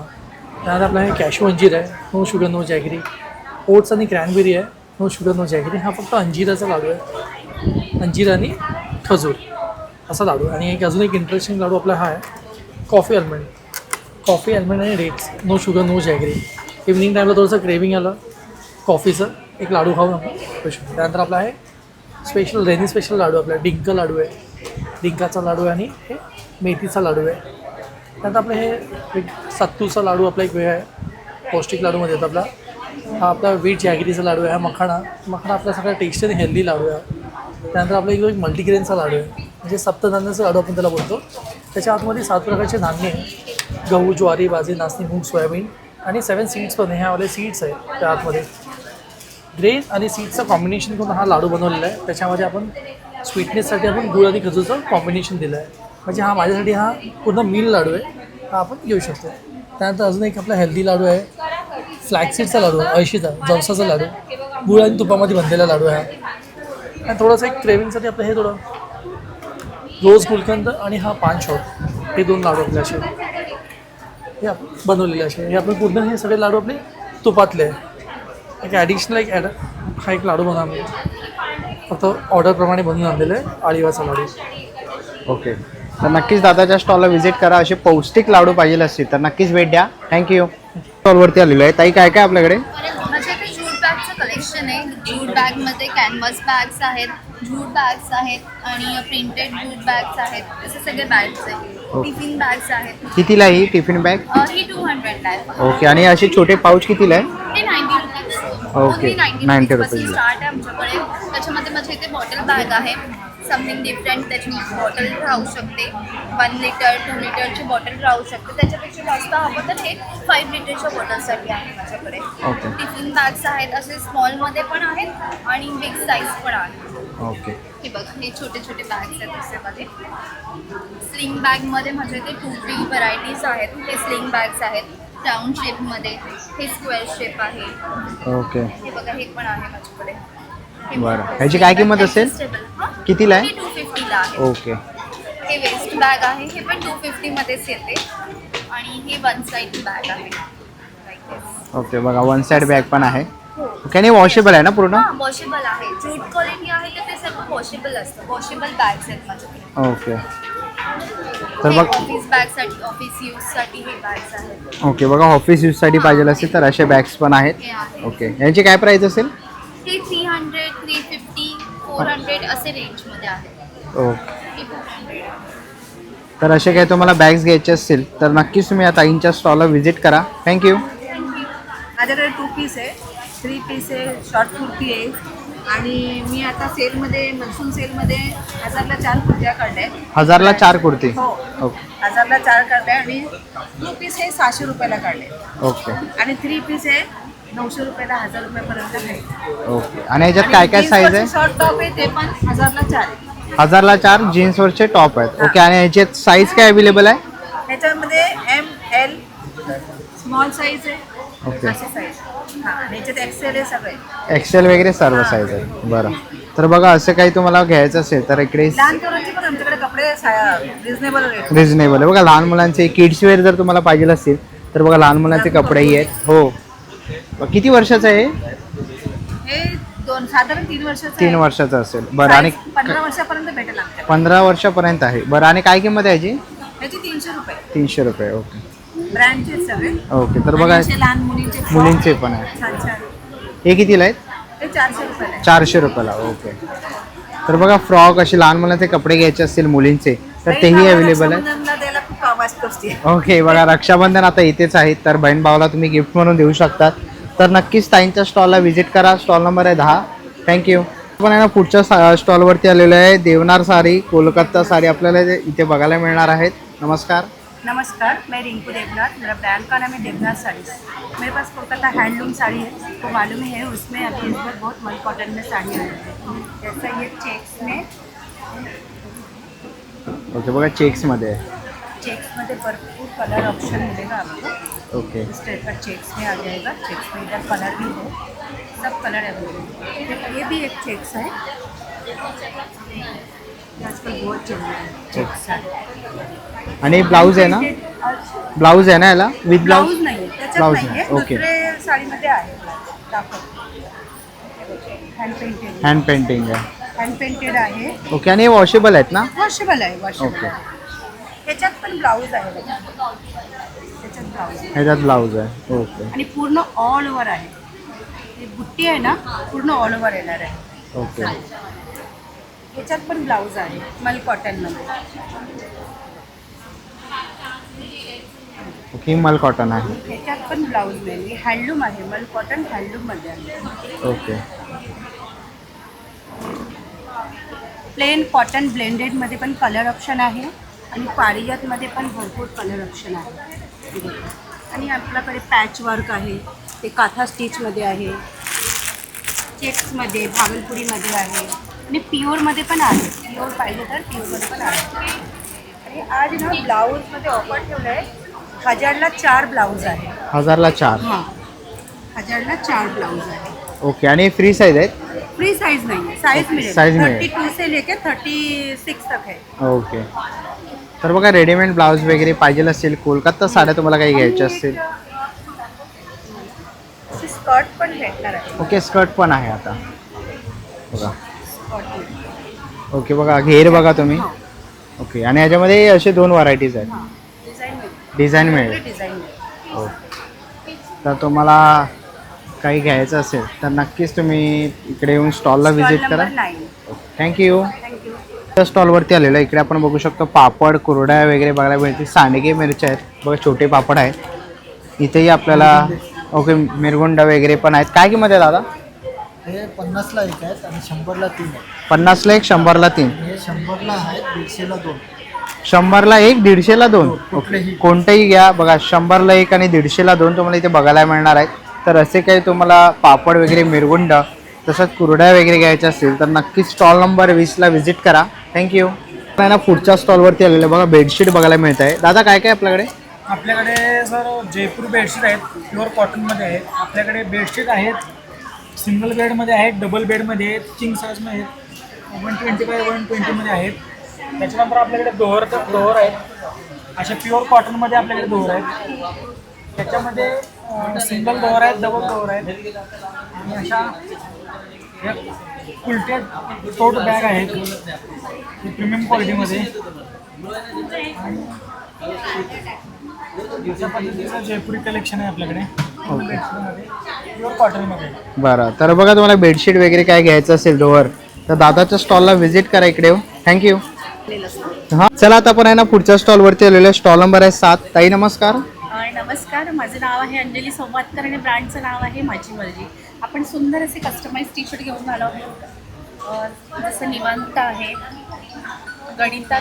त्यानंतर आपला हे कॅशू अंजीर आहे, no sugar no jaggery. Oats आणि क्रॅनबेरी आहे, नो शुगर नो जॅगरी. हा फक्त अंजीराचा लाडू आहे, अंजीर आणि खजूर असा लाडू. आणि एक अजून एक इंटरेस्टिंग लाडू आपला हा आहे कॉफी आल्मंड आणि dates, no sugar no jaggery. Evening टाईमला थोडंसं क्रेविंग आलं कॉफीचं, एक लाडू खाऊन आपण स्पेशल. त्यानंतर आपला आहे स्पेशल रेनी स्पेशल लाडू, आपला डिंक लाडू आहे, डिंकाचा लाडू आहे आणि हे मेथीचा लाडू आहे. त्यानंतर आपलं हे एक सत्तूचा लाडू आपला एक वेळ आहे, पौष्टिक लाडूमध्ये येतो आपला. हा आपला वीट जॅगरीचा लाडू आहे. हा मखाणा आपला सगळा टेस्टी आणि हेल्दी लाडू आहे. त्यानंतर आपला एक मल्टीग्रेनचा लाडू आहे, म्हणजे सप्तधान्याचा लाडू आपण त्याला बोलतो. त्याच्या आतमध्ये 7 प्रकारचे धान्य आहे, गहू, ज्वारी, बाजरी, नाचणी, मूग, सोयाबीन आणि 7 सीड्स पण आहे. ह्यावाले सीड्स आहे त्या आतमध्ये. ग्रेन आणि सीड्सचं कॉम्बिनेशन करून हा लाडू बनवलेला आहे. त्याच्यामध्ये आपण स्वीटनेससाठी आपण गुळ आणि खजूरचं कॉम्बिनेशन दिलं आहे. म्हणजे हा माझ्यासाठी हा पूर्ण मील लाडू आहे, हा आपण घेऊ शकतो. त्यानंतर अजून एक आपला हेल्दी लाडू आहे, फ्लॅक्सीडचा लाडू आहे, अळशीचा जवसाचा लाडू, गुळ आणि तुपामध्ये बनलेला लाडू आहे. आणि थोडंसं एक क्रेविंगसाठी आपलं हे थोडं रोज गुलकंद आणि हा पान शॉट, हे 2 लाडू आपले असे हे आपण बनवलेले असे. हे आपण पूर्ण हे सगळे लाडू आपले तुपातले आहे. एक ॲडिशनल हा एक लाडू बनवला. फक्त ऑर्डरप्रमाणे बनवून आणलेलं आहे अळीवाचा लाडू. ओके, तर नक्कीच दादाच्या स्टॉलला व्हिजिट करा. असे पौष्टिक लाडू पाहिजे असतील तर नक्कीच भेट द्या. थँक्यू. स्टॉलवरती आलेलो आहे. ताई काय काय आपल्याकडे? माझ्याकडे ज्यूट बॅगचं कलेक्शन आहे. ज्यूट बॅगमध्ये कॅनव्हास बॅग्स आहेत, ज्यूट बॅग्स आहेत आणि प्रिंटेड ज्यूट बॅग्स आहेत. असे सगळे बॅग्स आहेत. टिफिन बॅग्स आहेत. कितीला ही टिफिन बॅग? ही 200 आहे. ओके, आणि असे छोटे पाऊच कितीला आहे? हे 90 रुपीज. Okay, 90 rupees. स्टार्ट आहे आमच्याकडे. त्याच्यामध्ये माझ्या इथे बॉटल बॅग आहे, समथिंग डिफरंट. त्याची बॉटल राहू शकते 1 लिटर 2 लिटरची बॉटल राहू शकते. त्याच्यापेक्षा जास्त हवं तर हे 5 लिटरच्या बॉटलसाठी आहे माझ्याकडे. ओके. टिफिन बॅग्स आहेत, असे स्मॉलमध्ये पण आहेत आणि बिग साईज पण आहे. ओके. हे बघा, हे छोटे छोटे बॅग्स आहेत त्याच्यामध्ये. स्लिंग बॅगमध्ये माझ्या इथे 2-3 व्हरायटीज आहेत. हे स्लिंग बॅग्स आहेत राऊंड शेपमध्ये, हे स्क्वेअर शेप आहे. ओके, हे बघा, हे पण आहे माझ्याकडे. बरं. ह्याची काय किंमत असेल? कितीला आहे? 250ला आहे. ओके. हे वेस्ट बॅग आहे, हे पण 250 मध्येच येते आणि हे 1 साइड बॅग आहे. ओके, बघा 1 साइड बॅग पण आहे. ओके, आणि वॉशेबल आहे ना पूर्ण? हां, वॉशेबल आहे. जूट क्वालिटी आहे तर ते सर्व वॉशेबल असतं. वॉशेबल बॅग्स आहेत माझ्याकडे. ओके, तर हे बघ. ऑफिस बॅगसाठी, ऑफिस यूजसाठी हे बॅग्स आहेत. ओके, बघा ऑफिस यूजसाठी पाहिजे असेल तर असे बॅग्स पण आहेत. हे आहे. ओके, यांची काय प्राईस असेल? हे 300, 350, 400 असे रेंजमध्ये आहेत. ओके, हे 400. तर असे काही तुम्हाला बॅग्स घ्यायचे असतील तर नक्कीच तुम्ही या ताईंच्या स्टॉलला व्हिजिट करा. थँक्यू. माझ्याकडे 2 पीस आहे, 3 पीस आहे, शॉर्ट कुर्ती आहे आणि मी आता सेलमध्ये, मनसून सेलमध्ये 1000ला 4 कुर्त्या काढल्या आहेत. 1000ला 4 कुर्ती? हो, ओके. 1000ला 4 काढल्या आणि 2 पीस हे 600 रुपयाला काढले ओके. आणि 3 पीस आहे 900 रुपयाला, 1000 रुपयापर्यंत आहे. ओके, आणि याच्यात काय काय साईज आहे? शॉर्ट टॉप आहे ते पण 1000ला 4 आहे. 1000ला 4 जीन्सवरचे टॉप आहेत. ओके, आणि याच्यात साईज काय अवेलेबल आहे? त्याच्यामध्ये ML स्मॉल साईज आहे. ओके. अशी साईज. हां, आणि याच्यात एक्सेल आहे सगळे. एक्सेल वगैरे सर्व साईज आहे. बरं, तर बघा असं काही तुम्हाला घ्यायचं असेल तर इकडे लहान पोरांचे पण आमच्याकडे कपडे रिजनेबल रेट. रिजनेबल आहे. बघा लहान मुलांचे किड्स वेअर जर तुम्हाला पाहिजे असतील तर बघा लहान मुलांचे कपडेही आहेत. हो, किती वर्षाचं आहे? हे साधारण 3 वर्षाचं 3 वर्षाचं असेल. बरं, आणि 15 वर्षापर्यंत भेटेल आमच्याकडे. 15 वर्षापर्यंत आहे. बरं, आणि काय किंमत आहे याची? याची 300 रुपये. 300 रुपये. ओके. ब्रँडचे सगळे. ओके, तर बघा आणि असे लहान मुलींचे फ्रॉक मुलींचे पण आहे. छान छान. हे कितीला आहेत? हे 400 रुपयाला आहे. 400 रुपयाला. ओके, तर बघा फ्रॉक असे लहान मुलांचे कपडे घ्यायचे असतील मुलींचे तर बहीण तेही भावाला अवेलेबल आहे. रक्षाबंधनला द्यायला खूप आवाज करते. ओके, बघा रक्षाबंधन आता इथेच आहेत तर बहीण भावाला तुम्ही गिफ्ट म्हणून देऊ शकतात. तर नक्कीच ताईंच्या स्टॉलला व्हिजिट करा. स्टॉल नंबर आहे 10. थँक्यू. आपण आहे ना पुढच्या स्टॉलवरती आलेलो आहे. देवनार साडी, कोलकाता साडी आपल्याला इथे बघायला मिळणार आहेत. नमस्कार. नमस्कार, मैं रिंकू देवनाथ, मेरा ब्रांड का नाम है देवनाथ साड़ीज़। मेरे पास कोलकाता हैंडलूम साड़ी है, तो मालूम ही है उसमें अभी इस बार बहुत मल कॉटन में साड़ी है। जैसा ये चेक्स में, ओके, बघा चेक्समध्ये आहे. चेक्स में भरपूर कलर ऑप्शन मिलेगा आपको। ओके, इस टाइप का चेक्स में आ जाएगा। चेक्स में इधर कलर भी है, सब कलर अवेलेबल। ये भी एक चेक्स है, आजकल बहुत चल रहा है चेक्स साड़ी। आणि ब्लाऊज आहे ना? ब्लाऊज आहे ना याला? With blouse? ब्लाऊज नाही, त्याच्यात ब्लाऊज नाही नाही. आहे. ओके, दुसरे साडीमध्ये आहे दाखव. हँड पेंटेड, हँड पेंटिंग आहे. हँड पेंटेड आहे. ओके, आणि हे वॉशेबल आहेत ना? वॉशेबल आहे, वॉशेबल ओके. आहे. ह्याच्यात पण ब्लाऊज आहे बघा. त्याच्यात ब्लाऊज आहे. ह्याच्यात ब्लाऊज आहे. ओके, आणि पूर्ण ऑल ओव्हर आहे. ही बुट्टी आहे ना, पूर्ण ऑल ओव्हर येणार आहे. ओके. ह्याच्यात पण ब्लाऊज आहे मल कॉटनमध्ये. ओके, मल कॉटन आहे. ह्याच्यात पण ब्लाऊज नाही, हँडलूम आहे. मल कॉटन हँडलूममध्ये आहे. ओके, प्लेन कॉटन ब्लेंडेडमध्ये पण कलर ऑप्शन आहे आणि पारिजातमध्ये पण भरपूर कलर ऑप्शन आहे. आणि आपल्याकडे पॅच वर्क आहे, ते काथा स्टिचमध्ये आहे, चेक्समध्ये, भागलपुरीमध्ये आहे आणि प्युअरमध्ये पण आहे. प्युअर पाहिजे तर प्युअरमध्ये पण आहे. आणि आज ना ब्लाऊजमध्ये ऑफर ठेवलं आहे. 1000ला 4 ब्लाऊज आहे. 1000ला 4? हां, 1000ला 4 ब्लाऊज आहे. ओके, आणि फ्री साईज आहेत? फ्री साइज नहीं है, साइज मिलेगा। साइज मिलेगा। 32 से लेकर 36 तक है। ओके, तर बघा रेडीमेड ब्लाऊज वगैरे पाहिजे असेल, कोलकाता साड्या तुम्हाला काही घ्यायच्या असतील. स्कर्ट पण भेटणार आहे. ओके, स्कर्ट पण आहे आता बघा. कॉटन. ओके बघा घेर बघा तुम्ही. ओके आणि याच्यामध्ये असे 2 व्हरायटीज आहेत. डिझाईन मिळेल. हो. तर तुम्हाला काही घ्यायचं असेल तर नक्कीच तुम्ही इकडे येऊन स्टॉलला व्हिजिट करा. थँक्यू. त्या स्टॉलवरती आलेलं इकडे आपण बघू शकतो पापड कुरड्या वगैरे बघायला मिळते. सांडगे मिरच्या आहेत बघा, छोटे पापड आहेत. इथेही आपल्याला ओके मिरगुंड वगैरे पण आहेत. काय किंमत आहे दादा? हे 50ला एक आहेत आणि 100ला 3 आहेत. 50ला 1 100ला 3. हे 100ला आहेत, 150ला 2. 100ला 1 150ला 2. ओके कोणतंही घ्या बघा, 100ला 1 आणि 150ला 2 तुम्हाला इथे बघायला मिळणार आहेत. तर असे काही तुम्हाला पापड वगैरे मिरगुंड तसंच कुरड्या वगैरे घ्यायच्या असतील तर नक्कीच स्टॉल नंबर 20ला व्हिजिट करा. थँक्यू. ना पुढच्या स्टॉलवरती आलेलं बघा बेडशीट बघायला मिळत आहे. दादा काय काय आपल्याकडे? आपल्याकडे सर जयपूर बेडशीट आहेत, प्युअर कॉटनमध्ये आहेत. आपल्याकडे बेडशीट आहेत, सिंगल बेडमध्ये आहेत, डबल बेडमध्ये आहेत, किंग साईजमध्ये आहेत, 120 बाय 120मध्ये आहेत. त्याच्यानंतर आपल्याकडे दोहर आहेत, अशा प्युअर कॉटनमध्ये आपल्याकडे दोहर आहेत. त्याच्यामध्ये सिंगल दोहर आहेत, डबल दोहर आहेत आणि अशा उलटे टोट बॅग आहेत प्रीमियम क्वालिटीमध्ये. अशा पद्धतीचं जयपुरी कलेक्शन आहे आपल्याकडे प्युअर कॉटनमध्ये. बरं तर बघा तुम्हाला बेडशीट वगैरे काय घ्यायचं असेल डोअर तर दादाच्या स्टॉलला व्हिजिट करा इकडे. थँक्यू. हां चला आता आपण आहे ना पुढच्या स्टॉलवरती आलेलो आहे. स्टॉल नंबर आहे 7. ताई नमस्कार. नमस्कार, माझं नाव आहे अंजली सोमातकर आणि ब्रँडचं नाव आहे माझी मर्जी. आपण सुंदर असे कस्टमाइज टी शर्ट घेऊन आलो आहोत. जसं निवांत आहे, गणितात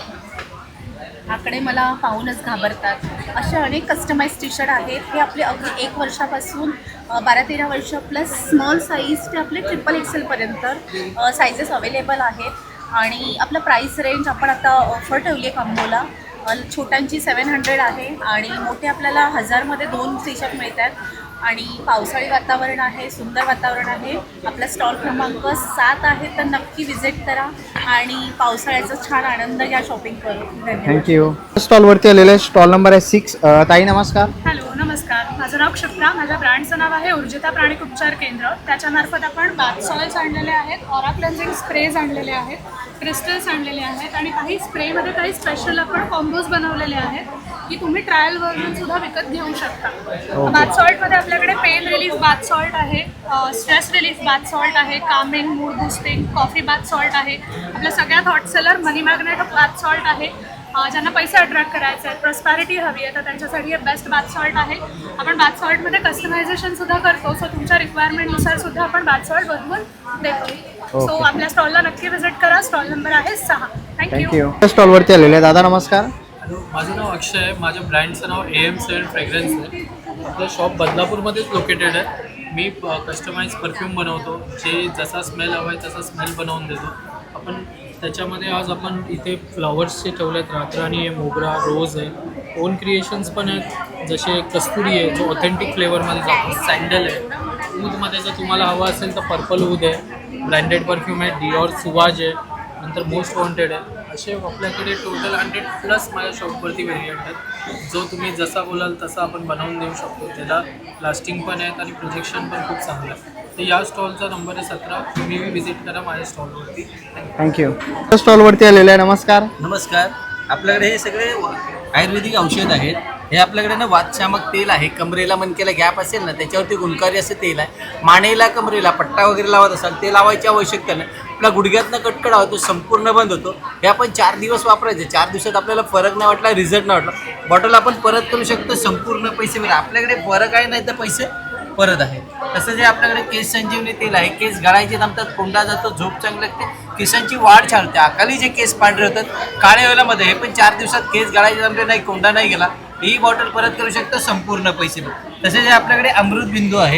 आकडे मला पाहूनच घाबरतात, असे अनेक कस्टमाइज टी शर्ट आहेत. हे आपले अगदी 1 वर्षापासून 12-13 वर्ष प्लस स्मॉल साईज ते आपले XXL पर्यंत साईजेस अवेलेबल आहेत. आणि आपलं प्राईस रेंज आपण आता ऑफर ठेवली आहे कॉम्बोला. छोट्यांची 700 आहे आणि मोठे आपल्याला 1000मध्ये 2 टी शर्ट मिळतात. आणि पावसाळी वातावरण आहे, सुंदर वातावरण आहे. आपला स्टॉल क्रमांक 7 आहे, तर नक्की व्हिजिट करा आणि पावसाळ्याचा छान आनंद घ्या शॉपिंग करून. थँक्यू. स्टॉलवरती आलेलं आहे. स्टॉल नंबर आहे 6. ताई नमस्कार. हॅलो नमस्कार, माझं नाव क्षिप्रा. माझ्या ब्रँडचं नाव आहे ऊर्जिता प्राणिक उपचार केंद्र. त्याच्यामार्फत आपण बाथ सॉल्ट्स आणलेले आहेत, ऑरा क्लेन्झिंग स्प्रेज आणलेले आहेत, क्रिस्टल्स आणलेले आहेत आणि काही स्प्रेमध्ये काही स्पेशल आपण कॉम्बोज बनवलेले आहेत की तुम्ही ट्रायल वर्जन सुद्धा विकत घेऊ शकता. बाथ सॉल्टमध्ये आपल्याकडे पेन रिलीफ बाथ सॉल्ट आहे, स्ट्रेस रिलीफ बाथ सॉल्ट आहे, Kameng mood boosting coffee bath salt आहे. आपल्या सगळ्यात हॉट सेलर मनी मॅग्नेट बाथ सॉल्ट आहे. ज्यांना पैसे अट्रॅक्ट करायचे आहेत, प्रॉस्पॅरिटी हवी आहे, तर त्यांच्यासाठी हे बेस्ट बाथ सॉल्ट आहे. आपण बाथ सॉल्टमध्ये कस्टमायझेशन सुद्धा करतो, सो तुमच्या रिक्वायरमेंटनुसार सुद्धा आपण बाथ सॉल्ट बनवून देतो. सो आपल्या स्टॉलला नक्की व्हिजिट करा. स्टॉल नंबर आहे 6. थँक्यू. स्टॉलवरती आलेले आहे. दादा नमस्कार. हॅलो, माझं नाव अक्षय आहे. माझ्या ब्रँडचं नाव AM7 फ्रेग्रन्स आहे. आपलं शॉप बदलापूरमध्येच लोकेटेड आहे. मी कस्टमाइज परफ्यूम बनवतो, जे जसा स्मेल हवा आहे तसा स्मेल बनवून देतो आपण. त्याच्यामध्ये आज आपण इथे फ्लॉवर्सचे ठेवले आहेत, रातराणी आहे, मोगरा, रोज आहे. ओन क्रिएशन्स पण आहेत, जसे कस्तुरी आहे जो ऑथेंटिक फ्लेवरमध्ये जातो, सँडल आहे, ऊदमध्ये जर तुम्हाला हवा असेल तर पर्पल ऊद आहे, ब्रँडेड परफ्यूम आहे, डिओर सुवाज आहे, नंतर मोस्ट वॉन्टेड आहे. असे आपल्याकडे टोटल 100+ माझ्या शॉपवरती व्हेरियंट आहेत. जो तुम्ही जसा बोलाल तसा आपण बनवून देऊ शकतो. त्याला लास्टिंग पण आहेत आणि प्रोजेक्शन पण खूप चांगलं आहे. तर या स्टॉलचा नंबर आहे 17. तुम्ही व्हिजिट करा माझ्या स्टॉलवरती. थँक्यू. स्टॉलवरती आलेलं आहे. नमस्कार. नमस्कार. आपल्याकडे हे सगळे आयुर्वेदिक औषध आहेत. हे आपल्याकडे ना वातशामक तेल आहे. कमरेला मणक्याला गॅप असेल ना त्याच्यावरती गुणकारी असं तेल आहे. मानेला कमरेला पट्टा वगैरे लावत असाल ते लावायची आवश्यकता नाही. आपला गुडघ्यातनं कटकट होतो, संपूर्ण बंद होतो. हे आपण 4 दिवस वापरायचे. 4 दिवसात आपल्याला फरक नाही वाटला, रिझल्ट नाही वाटला, बॉटल आपण परत करू शकतो. संपूर्ण पैसे मिळतात. आपल्याकडे फरक आहे नाही तर पैसे परत आहे. तसं जे आपल्याकडे केस संजीवनी तेल आहे. केस गळायचे थांबतात, कोंडा जातो, झोप चांगली लागते, केसांची वाढ छान होते. अकाली जे केस पांढरे होतात काळ्या वेळामध्ये हे पण 4 दिवसात केस गळायचे थांबले नाही, कोंडा नाही गेला, ही बॉटल परत करू शकतो. संपूर्ण पैसे मिळतात. तसे जे आपल्याकडे अमृत बिंदू आहे.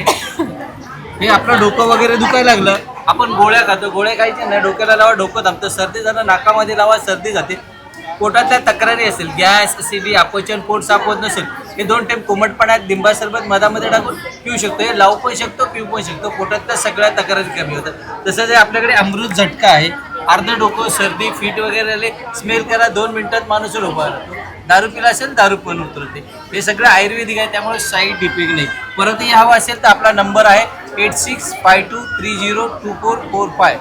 हे आपलं डोकं वगैरे दुखायला लागलं, आपण गोळ्या खातो, गोळ्या खायचे नाही, डोक्याला लावा डोकं थांबतं, सर्दी झालं नाकामध्ये लावा सर्दी जाते. पोटातल्या तक्रारी असेल, गॅस, ऍसिडी, अपचन, पोट साफ होत नसेल, हे 2 टाइम कोमटपणात लिंबा सरबत मधामध्ये टाकून पिऊ शकतो. हे लावू पण शकतो, पिऊ पण शकतो. पोटातल्या सगळ्या तक्रारी कमी होतात. तसंच आपल्याकडे अमृत झटका आहे. अर्ध डोकं, सर्दी, फिट वगैरे आले, स्मेल करा, 2 मिनिटात माणूस उभा राहतो. दारू पिला असेल दारू पण उतरते. हे सगळं आयुर्वेदिक आहे, त्यामुळे साईड इफेक्ट नाही. परतही हवा असेल तर आपला नंबर आहे 8652302445.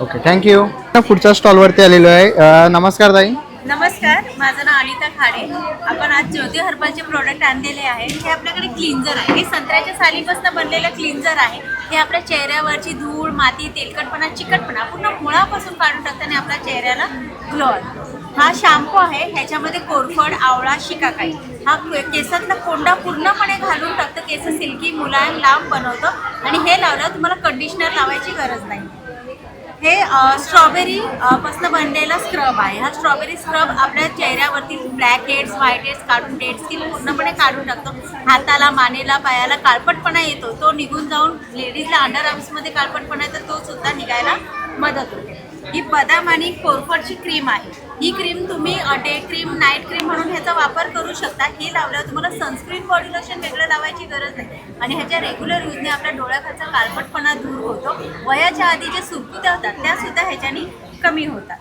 Okay, thank you. पुढच्या स्टॉलवरती आलेलो आहे. नमस्कार ताई. नमस्कार, माझं नाव अनिता खाडे. आपण आज ज्योती हर्बलचे प्रोडक्ट आणलेले आहे. हे आपल्याकडे क्लिन्झर आहे. हे संत्र्याच्या सालीपासून बनलेलं क्लिन्झर आहे. हे आपल्या चेहऱ्यावरची धूळ, माती, तेलकटपणा, चिकटपणा पूर्ण मुळापासून काढून टाकताना आपल्या चेहऱ्याला ग्लो आहे. हा शॅम्पू आहे. ह्याच्यामध्ये कोरफड, आवळा, शिकाकाई हा केसातला कोंडा पूर्णपणे घालून टाकतं. केस सिल्की, मुलायम, लांब बनवतं आणि हे लावल्यावर तुम्हाला कंडिशनर लावायची गरज नाही. हे स्ट्रॉबेरी पासून बनलेला स्क्रब आहे. हा स्ट्रॉबेरी स्क्रब आपल्या चेहऱ्यावरती ब्लॅक हेड्स, व्हाईट हेड्स काढून डेड स्किन पूर्णपणे काढून टाकतो. हाताला, मानेला, पायाला काळपटपणा येतो तो निघून जाऊन लेडीजला अंडर आर्म्समध्ये काळपटपणा येतो तो सुद्धा निघायला मदत होते. ही बदाम आणि कोरफडची क्रीम आहे. ही क्रीम तुम्ही डे क्रीम, नाईट क्रीम म्हणून ह्याचा वापर करू शकता. ही लावल्यावर तुम्हाला सनस्क्रीन, बॉडी लोशन वेगळं लावायची गरज नाही आणि ह्याच्या रेग्युलर यूजने आपल्या डोळ्याखालचा काळपटपणा दूर होतो. वयाच्या आधी जे सुरकुत्या होतात त्या सुद्धा ह्याच्यानी कमी होतात.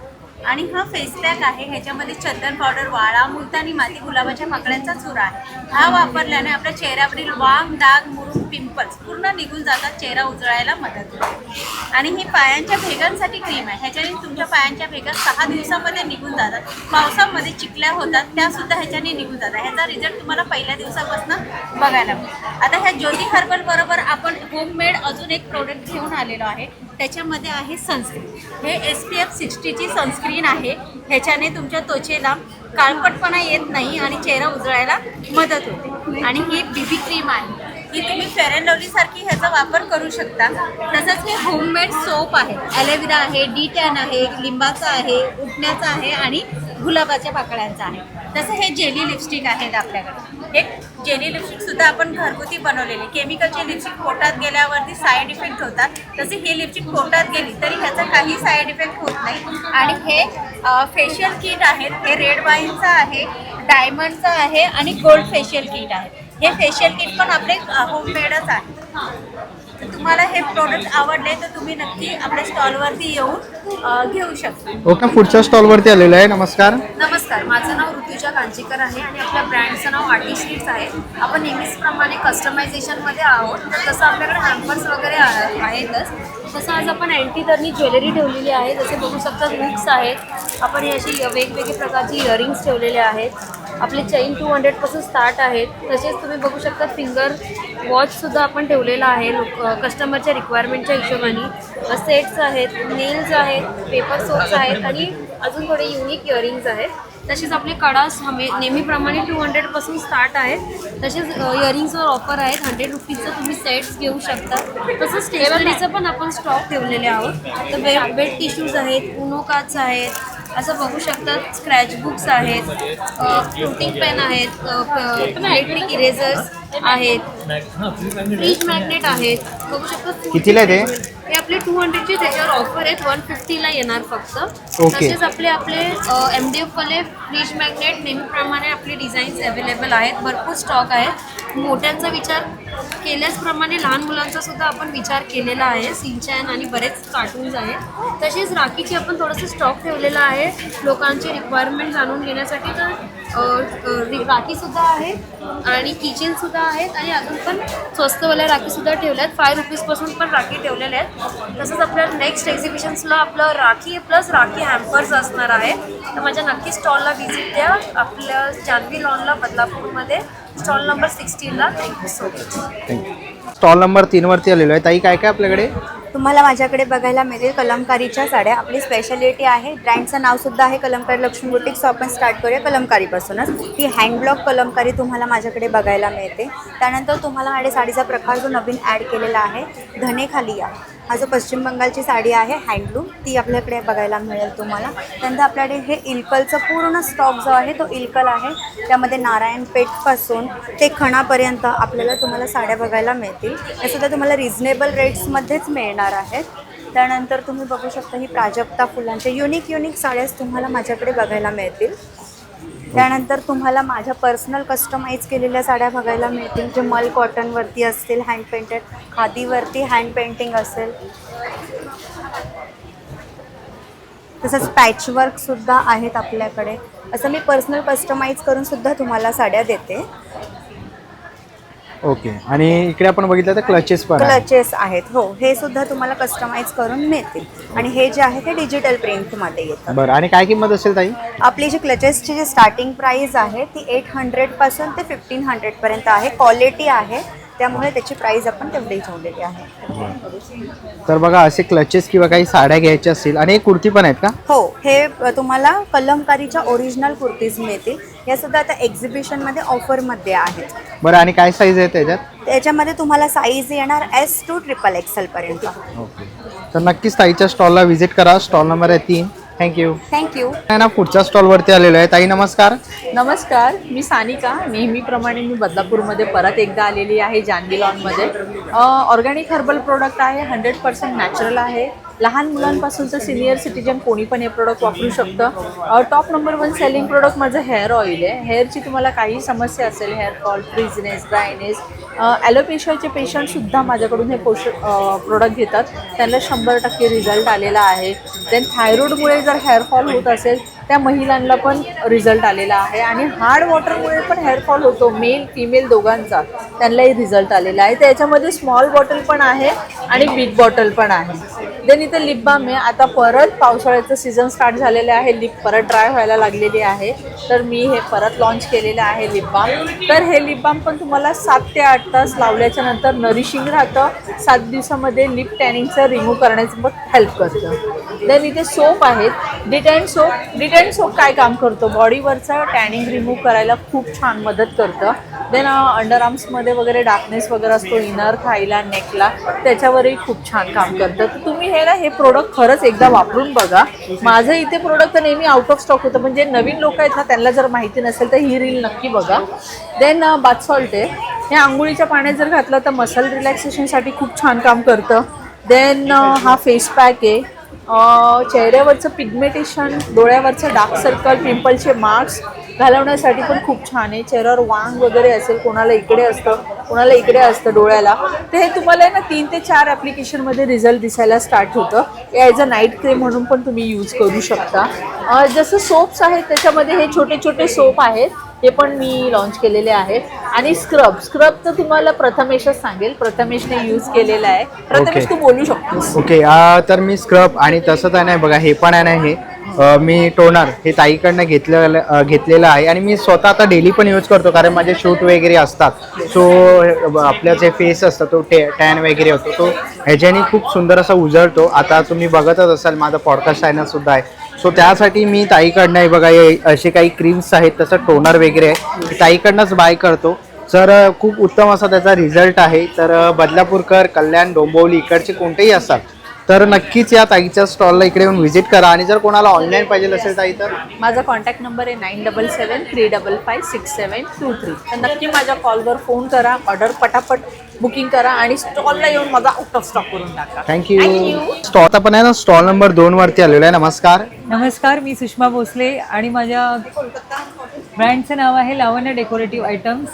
आणि हा फेस पॅक आहे. ह्याच्यामध्ये चंदन पावडर, वाळा, मुलतानी माती, गुलाबाच्या पाकळ्यांचा चुरा आहे. हा वापरल्याने आपल्या चेहऱ्यावरील वांग, डाग, मुरूम, पिंपल्स पूर्ण निघून जातात. चेहरा उजळायला मदत होते. आणि ही पायांच्या भेगांसाठी क्रीम आहे. ह्याच्याने तुमच्या पायांच्या भेगा 6 दिवसामध्ये निघून जातात. पावसामध्ये चिकल्या होतात त्या सुद्धा ह्याच्याने निघून जातात. ह्याचा रिझल्ट तुम्हाला पहिल्या दिवसापासून बघायला मिळेल. आता ह्या ज्योती हर्बल बरोबर आपण होममेड अजून एक प्रोडक्ट घेऊन आलेलो आहे. त्याच्यामध्ये आहे सनस्क्रीन. हे SPF 60ची सनस्क्रीन आहे. ह्याच्याने तुमच्या त्वचेला काळपटपणा येत नाही आणि चेहरा उजळायला मदत होते. आणि ही BB क्रीम आहे. ही तुम्ही फेअर अँड लवली सारखी ह्याचा वापर करू शकता. तसंच हे होममेड सोप आहे. ॲलोवेरा आहे, D10 आहे, लिंबाचा आहे, उटण्याचा आहे आणि गुलाबाच्या पाकळ्यांचा आहे. तसं हे जेली लिपस्टिक आहेत आपल्याकडे. एक जेली लिपस्टिकसुद्धा आपण घरगुती बनवलेली. केमिकलचे लिपस्टिक पोटात गेल्यावरती साईड इफेक्ट होतात. तसे हे लिपस्टिक पोटात गेली तरी ह्याचा काही साईड इफेक्ट होत नाही. आणि हे फेशियल किट आहेत. हे रेड वाईनचं आहे, डायमंडचं आहे आणि गोल्ड फेशियल किट आहे. हे फेशियल किट पण आपले होममेडच आहे. तर तुम्हाला हे प्रोडक्ट आवडले तर तुम्ही नक्की आपल्या स्टॉलवरती येऊन घेऊ शकता. ओके, पुढच्या स्टॉलवरती आलेलो आहे. नमस्कार. नमस्कार, माझं नाव ऋतुजा कांचीकर आहे आणि आपल्या ब्रँडचं नाव आर्टिस्टिक्स आहे. आपण नेहमीचप्रमाणे कस्टमायझेशनमध्ये आहोत. तर तसं आपल्याकडे हॅम्पर्स वगैरे आहेतच. तसं आज आपण अँटी टर्नी ज्वेलरी ठेवलेली आहे. जसे बघू शकता हुक्स आहेत. आपण ही अशी वेगवेगळी प्रकारची इयरिंग्स ठेवलेले आहेत. आपले चेन 200पासून स्टार्ट आहेत. तसेच तुम्ही बघू शकता फिंगर वॉचसुद्धा आपण ठेवलेला आहे कस्टमरच्या रिक्वायरमेंटच्या हिशोबाने. सेट्स आहेत, नेल्स आहेत, पेपर सोप्स आहेत आणि अजून थोडे युनिक इयरिंग्स आहेत. तसेच आपले कडास नेहमीप्रमाणे 200पासून स्टार्ट आहेत. तसेच इयरिंग्सवर ऑफर आहेत. 100 रुपीजचं तुम्ही सेट्स घेऊ शकता. तसंच स्टेशनरीचं पण आपण स्टॉक ठेवलेले आहोत. तर बेड टिश्यूज आहेत, उनो कार्ड्स आहेत, असं बघू शकता. स्क्रॅच बुक्स आहेत, फ्रुटिंग पेन आहेत, इलेक्ट्रिक इरेझर्स आहेत, फ्रीज मॅग्नेट आहेत. बघू शकता. कितीला आहे ते? हे आपले 200चे त्याच्यावर ऑफर आहेत. 150ला येणार फक्त. ओके. तसेच आपले MDF वाले फ्रीज मॅग्नेट नेहमीप्रमाणे आपले डिझाईन्स अवेलेबल आहेत. भरपूर स्टॉक आहेत. मोठ्यांचा विचार केल्याचप्रमाणे लहान मुलांचा सुद्धा आपण विचार केलेला आहे. सिंचन आणि बरेच कार्टून्स आहेत. तसेच राखीची आपण थोडंसं स्टॉक ठेवलेला आहे लोकांची रिक्वायरमेंट जाणून घेण्यासाठी. तर राखीसुद्धा आहे आणि किचनसुद्धा आहेत आणि अजून पण स्वस्तवाल्या राखीसुद्धा ठेवल्या आहेत. 5 रुपीजपासून पण राखी ठेवलेल्या आहेत. तसंच आपल्या नेक्स्ट एक्झिबिशन्सला आपलं राखी प्लस राखी हॅम्पर्स असणार आहे. तर माझ्या नक्की स्टॉलला व्हिजिट द्या. आपल्या जान्हवी लॉनला बदलापूरमध्ये स्टॉल नंबर 16ला. Thank you so much. Stall number 3वरती आलेलो आहे. ताई, काय काय आपल्याकडे? तुम्हाला माझ्याकडे बघायला मिळेल कलमकारीच्या साड्या. आपली स्पेशालिटी आहे. ब्रँडचं नावसुद्धा आहे कलमकारी लक्ष्मी बुटीक. सो आपण स्टार्ट करूया कलमकारीपासूनच. ही हँडब्लॉक कलमकारी तुम्हाला माझ्याकडे बघायला मिळते. त्यानंतर तुम्हाला माझ्या साडीचा प्रकार जो नवीन ॲड केलेला आहे धनेखालिया. हा जो पश्चिम बंगालची साडी आहे हँडलूम, ती आपल्याकडे बघायला मिळेल तुम्हाला. त्यानंतर आपल्याकडे हे इल्कलचं पूर्ण स्टॉक जो आहे तो इल्कल आहे. त्यामध्ये नारायणपेठपासून ते खणापर्यंत आपल्याला तुम्हाला साड्या बघायला मिळतील. यासुद्धा तुम्हाला रिजनेबल रेट्समध्येच मिळणार आहेत. त्यानंतर तुम्ही बघू शकता ही प्राजक्ता फुलांच्या युनिक साड्याच तुम्हाला माझ्याकडे बघायला मिळतील. त्यानंतर तुम्हाला माझ्या पर्सनल कस्टमाइज केलेल्या साड्या बघायला मिळतील जे मल कॉटनवरती असतील, हँड पेंटेड, खादीवरती हँड पेंटिंग असेल. तसंच पॅचवर्कसुद्धा आहेत आपल्याकडे. असं मी पर्सनल कस्टमाइज करूनसुद्धा तुम्हाला साड्या देते. ओके. आणि इकडे आपण बघितलं तर क्लचेस पण आहे. क्लचेस आहेत, हो. हे सुद्धा तुम्हाला कस्टमाइज करून मिळतील. आणि हे जे आहे ते डिजिटल प्रिंटमध्ये येतं. बरं. आणि काय किंमत असेल ताई? आपली जी क्लचेसची जी स्टार्टिंग प्राइस आहे ती 800 पासून ते 1500 पर्यंत आहे. क्वालिटी आहे, त्यामुळे त्याची प्राइस आपण तेवढी ठेवलेली आहे. तर बघा असे क्लचेस किंवा काही साड्या घ्यायच्या असतील. आणि एक कुर्ती पण आहेत का? हो, हे तुम्हाला कलमकारीच्या ओरिजिनल कुर्तीज मिळतील. या सुद्धा आता एक्झिबिशनमध्ये ऑफरमध्ये आहेत. बरं. आणि काय साईज आहे त्याच्यात? त्याच्यामध्ये तुम्हाला साईज येणार S to XXL पर्यंत. ओके. तर नक्कीच ताईच्या स्टॉलला व्हिजिट करा. स्टॉल नंबर आहे 3. थँक्यू. थँक्यू. ना पुढच्या स्टॉलवरती आलेलो आहे. ताई नमस्कार. नमस्कार, मी सानिका. नेहमीप्रमाणे मी बदलापूरमध्ये परत एकदा आलेली आहे जान्हवी लॉनमध्ये. ऑर्गॅनिक हर्बल प्रोडक्ट आहे, 100% नॅचरल आहे. लहान मुलांपासून तर सिनियर सिटीजन कोणी पण हे प्रोडक्ट वापरू शकतं. टॉप नंबर 1 सेलिंग प्रोडक्ट माझं हेअर ऑइल आहे. हेअरची तुम्हाला काही समस्या असेल, हेअर फॉल, फ्रीझनेस, ड्रायनेस, ॲलोपेशियाचे पेशंटसुद्धा माझ्याकडून हे प्रोडक्ट घेतात. त्यांना 100% रिझल्ट आलेला आहे. देन थायरॉइडमुळे जर हेअरफॉल होत असेल त्या महिलांना पण रिझल्ट आलेला आहे. आणि हार्ड वॉटरमुळे पण हेअरफॉल होतो, मेल फिमेल दोघांचा, त्यांनाही रिझल्ट आलेला आहे. त्याच्यामध्ये स्मॉल बॉटल पण आहे आणि बिग बॉटल पण आहे. देन इथे लिप बाम आहे. आता परत पावसाळ्याचं सीझन स्टार्ट झालेलं आहे, लिप परत ड्राय व्हायला लागलेली आहे, तर मी हे परत लॉन्च केलेलं आहे लिप बाम. तर हे लिप बाम पण तुम्हाला 7 ते 8 तास लावल्याच्या नंतर नरिशिंग राहतं. 7 दिवसामध्ये लिप टॅनिंगचं रिमूव्ह करण्याचं पण हेल्प करतं. देन इथे सोप आहेत, डिटेन सोप. डिटेन सोप काय काम करतो? बॉडीवरचं टॅनिंग रिमूव्ह करायला खूप छान मदत करतं. देन अंडर आर्म्समध्ये वगैरे डार्कनेस वगैरे असतो, इनर थायला, नेकला, त्याच्यावरही खूप छान काम करतं. तर तुम्ही हे प्रोडक्ट खरंच एकदा वापरून बघा. माझं इथे प्रोडक्ट तर नेहमी आउट ऑफ स्टॉक होतं, म्हणजे नवीन लोक आहेत ना, त्यांना जर माहिती नसेल तर ही रील नक्की बघा. देन बाथ सॉल्ट आहे. हे आंघोळीच्या पाण्यात जर घातलं तर मसल रिलॅक्सेशनसाठी खूप छान काम करतं. देन हा फेस पॅक आहे. चेहऱ्यावरचं पिगमेंटेशन, डोळ्यावरचं डार्क सर्कल, पिंपलचे मार्क्स घालवण्यासाठी पण खूप छान आहे. चेहऱ्यावर वांग वगैरे असेल, कोणाला इकडे असतं, कोणाला इकडे असतं डोळ्याला, तर हे तुम्हाला ना 3 ते 4 ॲप्लिकेशनमध्ये रिझल्ट दिसायला स्टार्ट होतं. ॲज अ नाईट क्रीम म्हणून पण तुम्ही यूज करू शकता. जसं सोप्स आहेत त्याच्यामध्ये हे छोटे छोटे सोप आहेत, हे पण मी लॉन्च केलेले आहेत. आणि स्क्रब तर तुम्हाला प्रथमेशच सांगेल, प्रथमेशने यूज केलेला आहे. प्रथमेश तू बोलू शकतोस. ओके. तर मी स्क्रब आणि तसं तर नाही बघा, हे पण आहे ना, हे मी टोनर हे ताईकडनं घेतलेलं आहे. आणि मी स्वतः आता डेली पण यूज करतो, कारण माझे शूट वगैरे असतात. सो आपल्या जे फेस असतं तो टॅन वगैरे होतो, तो ह्याच्याने खूप सुंदर असा उजळतो. आता तुम्ही बघतच असाल, माझा पॉडकास्ट चॅनलसुद्धा आहे. सो त्यासाठी मी ताईकडनं बघा हे असे काही क्रीम्स आहेत, तसं टोनर वगैरे आहे, ताईकडनंच बाय करतो. तर खूप उत्तम असा त्याचा रिझल्ट आहे. तर बदलापूरकर, कल्याण, डोंबिवली इकडचे कोणतेही असतात तर नक्कीच या ताईच्या स्टॉलला इकडे येऊन व्हिजिट करा. आणि जर कोणाला ऑनलाईन पाहिजे असेल ताई तर माझा कॉन्टॅक्ट नंबर आहे 9773556723. तर नक्की माझ्या कॉलवर फोन करा, ऑर्डर पटापट बुकिंग करा आणि स्टॉलला येऊन माझा आउट ऑफ स्टॉक करून टाका. थँक्यू. स्टॉल पण आहे ना, स्टॉल नंबर 2 वरती आलेलो आहे. नमस्कार. नमस्कार, मी सुषमा भोसले आणि माझ्या ब्रँडचं नाव आहे लावण्य डेकोरेटिव्ह आयटम्स.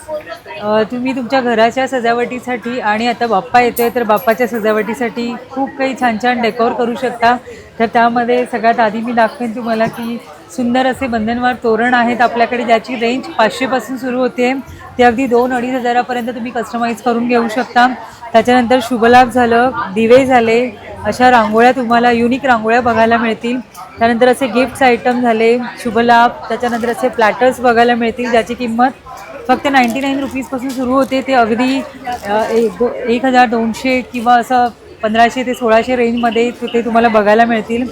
तुम्ही तुमच्या घराच्या सजावटीसाठी आणि आता बाप्पा येतोय तर बाप्पाच्या सजावटीसाठी खूप काही छान छान डेकोर करू शकता. तर त्यामध्ये सगळ्यात आधी मी दाखवेन तुम्हाला की सुंदर असे बंधनवार तोरण आहेत आपल्याकडे, ज्याची रेंज 500 पासून सुरू होते, ते अगदी 2-2.5 हजारापर्यंत तुम्ही कस्टमाइज करून घेऊ शकता. त्याच्यानंतर शुभलाभ झालं, दिवे झाले, अशा रांगोळ्या तुम्हाला युनिक रांगोळ्या बघायला मिळतील. त्यानंतर असे गिफ्ट्स आयटम झाले, शुभलाभ. त्याच्यानंतर असे प्लॅटर्स बघायला मिळतील, ज्याची किंमत फक्त 99 रुपीजपासून सुरू होते, ते अगदी 1200 किंवा असं 1500 ते 1600 रेंजमध्ये ते तुम्हाला बघायला मिळतील.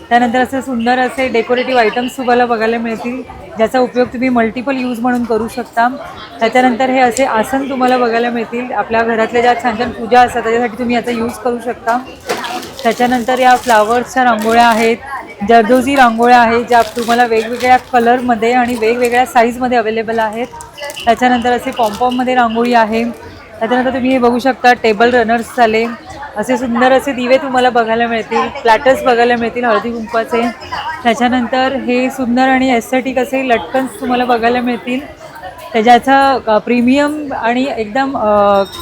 त्यानंतर असे सुंदर असे डेकोरेटिव्ह आयटम्स तुम्हाला बघायला मिळतील, ज्याचा उपयोग तुम्ही मल्टिपल यूज म्हणून करू शकता. त्याच्यानंतर हे असे आसन तुम्हाला बघायला मिळतील, आपल्या घरातल्या ज्या छान छान पूजा असतात त्याच्यासाठी तुम्ही याचा यूज करू शकता. त्याच्यानंतर या फ्लावर्सच्या रांगोळ्या आहेत, जरदोजी रांगोळ्या आहेत, ज्या तुम्हाला वेगवेगळ्या कलरमध्ये आणि वेगवेगळ्या साईजमध्ये अवेलेबल आहेत. त्याच्यानंतर असे पॉम्पॉममध्ये रांगोळी आहे. त्याच्यानंतर तुम्ही हे बघू शकता, टेबल रनर्स झाले, असे सुंदर असे दिवे तुम्हाला बघायला मिळतील, प्लॅटर्स बघायला मिळतील हळदी कुंकवाचे. त्याच्यानंतर हे सुंदर आणि एस्थेटिक असे लटकन्स तुम्हाला बघायला मिळतील, त्याच्याचा प्रीमियम आणि एकदम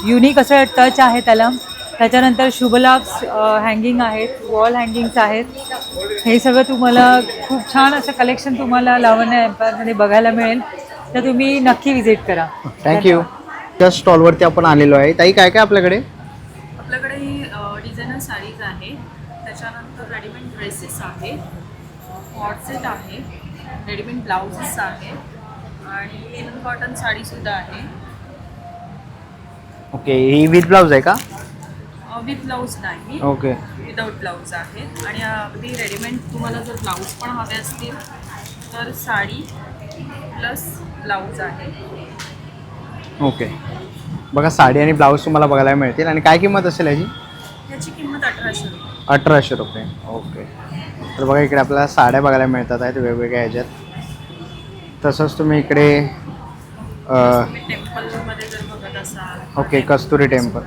युनिक असं टच आहे त्याला. त्याच्यानंतर शुभलाभ्स हँगिंग आहेत, वॉल हँगिंग्स आहेत. हे सगळं तुम्हाला खूप छान असं कलेक्शन तुम्हाला लावण्य एम्पायरमध्ये बघायला मिळेल, तर तुम्ही नक्की व्हिजिट करा. थँक्यू. त्या स्टॉलवरती आपण आलेलो आहे. ताई काय काय आपल्याकडे? आपल्याकडे डिझायनर साडीज आहे, त्याच्यानंतर रेडीमेड ड्रेसेस आहे, कॉर्डसेट आहे, रेडीमेड ब्लाउजेस आहे आणि लिनन कॉटन साडीसुद्धा आहे. ओके, ही विथ ब्लाऊज आहे का? विथ ब्लाऊज नाही, ओके. विदाऊट ब्लाऊज आहे. आणि अगदी रेडीमेड तुम्हाला जर ब्लाऊज पण हवे असतील तर साडी प्लस ब्लाऊज आहे. ओके, बघा साडी आणि ब्लाऊज तुम्हाला बघायला मिळतील. आणि काय किंमत असेल याची? याची किंमत 1800 रुपये. 1800 रुपये. ओके. तर बघा इकडे आपल्याला साड्या बघायला मिळतात आहेत वेगवेगळ्या ह्याच्यात. तसंच तुम्ही इकडे टेम्पलमध्ये जर बघत असाल. ओके, कस्तुरी टेम्पल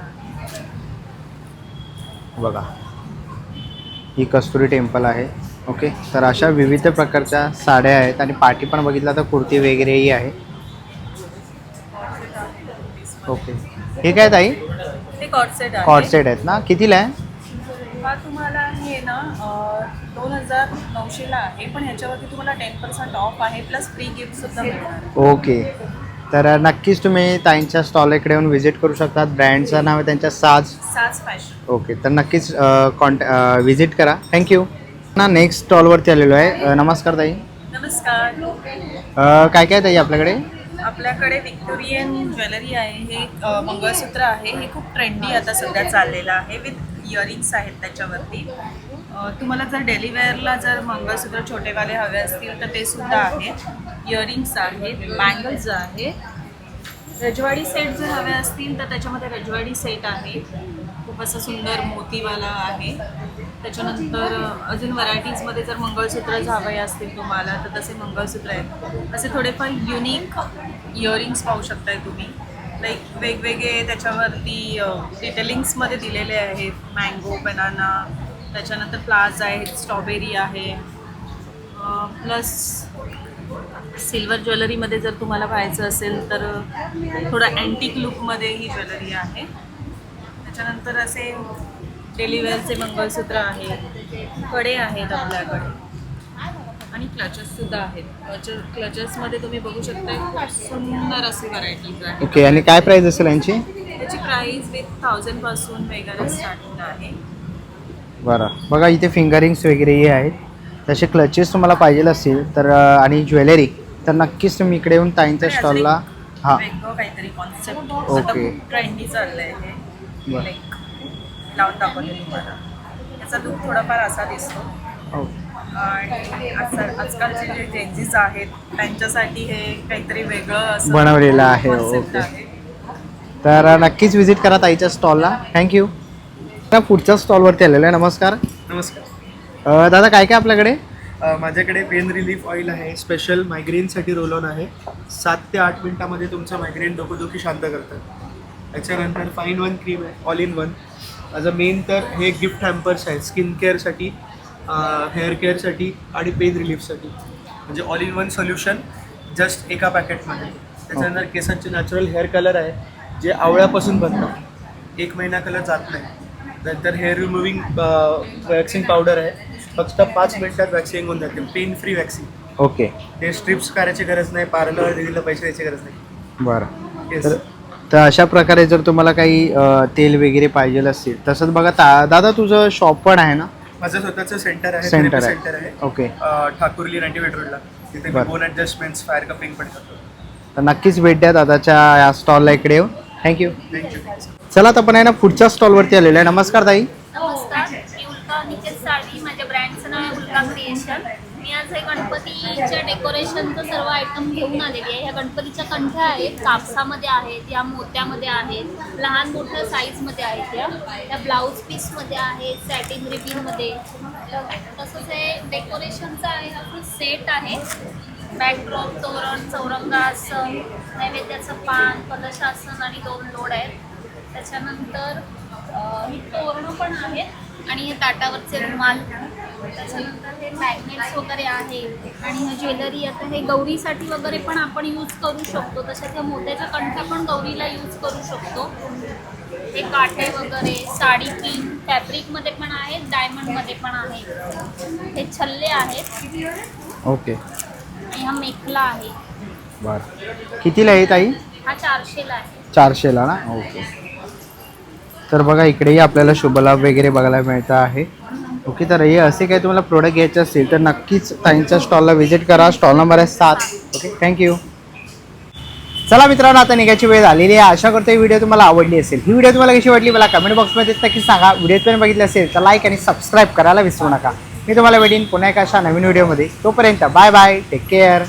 बघा, ही कस्तुरी टेम्पल आहे. ओके, तर अशा विविध प्रकारच्या साड्या आहेत. आणि पाठी पण बघितलं तर कुर्ती वगैरेही आहे. ओके, हे काय ताई? हे कॉर्डसेट आहे. कॉर्डसेट आहेत ना, कितीला आहे? हा तुम्हाला हे ना 2900ला आहे, पण ह्याच्यावरती तुम्हाला 10% ऑफ आहे प्लस फ्री गिफ्टसुद्धा मिळणार. ओके, तर नक्कीच तुम्ही ताईंच्या स्टॉल इकडे येऊन व्हिजिट करू शकतात. ब्रँडचं नाव आहे त्यांच्या साज फॅशन. ओके, तर नक्कीच व्हिजिट करा. थँक्यू. ना नेक्स्ट स्टॉलवरती आलेलो आहे. नमस्कार ताई. नमस्कार. काय काय ताई आपल्याकडे? आपल्याकडे व्हिक्टोरियन ज्वेलरी आहे. हे मंगळसूत्र आहे, हे खूप ट्रेंडी आता सध्या चाललेलं आहे. विथ इयरिंग्स आहेत त्याच्यावरती. तुम्हाला जर डेली वेअरला जर मंगळसूत्र छोटेवाले हवे असतील तर ते सुद्धा आहेत. इयरिंग्स आहेत, बँगल्स आहे. रजवाडी सेट जर हवे असतील तर त्याच्यामध्ये रजवाडी सेट आहे, खूप असं सुंदर मोतीवाला आहे. त्याच्यानंतर अजून व्हरायटीजमध्ये जर मंगळसूत्र हवे असतील तुम्हाला तर तसे मंगळसूत्र आहेत. असे थोडेफार युनिक इयरिंग्स पाहू शकताय तुम्ही. लाईक वेगवेगळे त्याच्यावरती डिटेलिंग्समध्ये दिलेले आहेत. मँगो, बनाना, त्याच्यानंतर फ्लावर्स आहेत, स्ट्रॉबेरी आहे. प्लस सिल्वर ज्वेलरीमध्ये जर तुम्हाला पाहायचं असेल तर थोडं अँटिक लुकमध्ये ही ज्वेलरी आहे. त्याच्यानंतर असे डेली वेअरचे मंगळसूत्र आहे, कडे आहेत आपल्याकडे आणि क्लचेससुद्धा आहेत. क्लचेसमध्ये तुम्ही बघू शकता खूप सुंदर अशी व्हरायटीज आहे. ओके, आणि काय प्राईस असेल यांची? त्याची प्राईस विथ 1000 पासून वगैरे स्टार्टिंग आहे. बरं, बघा इथे फिंगरिंग्स वगैरेही आहेत. तसे क्लचेस तुम्हाला पाहिजे असतील तर आणि ज्वेलरी तर नक्कीच तुम्ही इकडे येऊन ताईंच्या स्टॉलला वेगळं काहीतरी कॉन्सेप्ट ओके ट्रेंडी चाललंय हे. बरं. लाईक लावून दाखवते तुम्हाला. याचा लुक थोडाफार असा दिसतो. आणि आजकालचे जे जेन्झीज आहेत त्यांच्यासाठी हे काहीतरी वेगळं असं बनवलेलं आहे. concept ओके, आहे. तर नक्कीच व्हिजिट करा ताईच्या स्टॉलला. थँक्यू. पुढच्या स्टॉलवरती आलेलो आहे. नमस्कार. नमस्कार. दादा काय काय आपल्याकडे? माझ्याकडे पेन रिलीफ ऑइल आहे, स्पेशल मायग्रेनसाठी रोल ऑन आहे. 7 ते 8 मिनिटामध्ये तुमचं मायग्रेन डोकेदुखी शांत करतं. त्याच्यानंतर फाईन वन क्रीम आहे, all in one. As a main तर हे गिफ्ट हॅम्पर्स आहेत स्किन केअरसाठी, हेअर केअरसाठी आणि पेन रिलीफसाठी. म्हणजे all in one solution just एका पॅकेटमध्ये. त्याच्यानंतर केसांचे नॅचरल हेअर कलर आहे जे आवळ्यापासून बनतात, 1 महिना कलर जात नाही. नंतर हेअर रिमुव्हिंग वॅक्सिंग पावडर आहे, फक्त 5 मिनिटात वॅक्सिंग होऊन जाते, पेन फ्री वॅक्सिंग. ओके, ते स्ट्रिप्स करायची गरज नाही, पार्लर दिलेलं पैसे द्यायची गरज नाही. बरं, तर अशा प्रकारे जर तुम्हाला काही तेल वगैरे पाहिजे असतील तसंच बघा दादा तुझं शॉप पण आहे ना? माझं स्वतःचं सेंटर आहे, सेंटर सेंटर आहे. ओके, ठाकुर्ली 98 रोडला. तिथे मी बोन ॲडजस्टमेंट्स, फायर कपिंग पण करतो. तर नक्कीच भेट द्या दादाच्या या स्टॉलला इकडे येऊन. थँक्यू. चला आता आपण आहे ना पुढच्या स्टॉलवरती आलेलो आहे. नमस्कार ताई. नमस्कार. मी उल्का निकेत साळवी, माझ्या ब्रँडचं नाव आहे उल्का क्रिएशन. मी आज हे गणपतीच्या डेकोरेशनचं सर्व आयटम घेऊन आलेली आहे. ह्या गणपतीच्या कंठ्या आहेत, कापसामध्ये आहेत, या मोत्यामध्ये आहेत, लहान मोठ्या साईजमध्ये आहेत. त्या ब्लाऊज पीसमध्ये आहेत, सॅटिन रिबिनमध्ये. तसंच हे डेकोरेशनचं आहे, आपलं सेट आहे. बॅकड्रॉप, तोरण, चौरंगासन, नैवेद्याचं पान, कलशासन आणि 2 लोड आहेत. त्याच्यानंतर ही तोरणं पण आहेत आणि हे ताटावरचे रुमाल. त्याच्यानंतर हे मॅग्नेट्स वगैरे आहेत आणि हे ज्वेलरी. आता हे गौरीसाठी वगैरे पण आपण यूज करू शकतो. तसेच ह्या मोत्याच्या कंठ्या पण गौरीला यूज करू शकतो. हे काठे वगैरे, साडी पिन फॅब्रिकमध्ये पण आहेत, डायमंडमध्ये पण आहेत. हे छल्ले आहेत. ओके, आणि हा मेखला आहे. बरं, कितीला आहे ताई? हा 400ला आहे. 400ला ना. ओके. तर बघा इकडेही आपल्याला शुभलाभ वगैरे बघायला मिळतं आहे. ओके. तर हे असे काही तुम्हाला प्रोडक्ट घ्यायचे असतील तर नक्कीच ताईंच्या स्टॉलला व्हिजिट करा. स्टॉल नंबर आहे 7. ओके. थँक्यू. चला मित्रांनो, आता निघायची वेळ झालेली आहे. आशा करतो ही व्हिडिओ तुम्हाला आवडली असेल. ही व्हिडिओ तुम्हाला कशी वाटली मला कमेंट बॉक्समध्ये नक्की सांगा. व्हिडिओ पण बघितली असेल तर लाईक आणि सबस्क्राईब करायला विसरू नका. मी तुम्हाला भेटेन पुन्हा एका अशा नवीन व्हिडिओमध्ये. तोपर्यंत बाय बाय. Take care.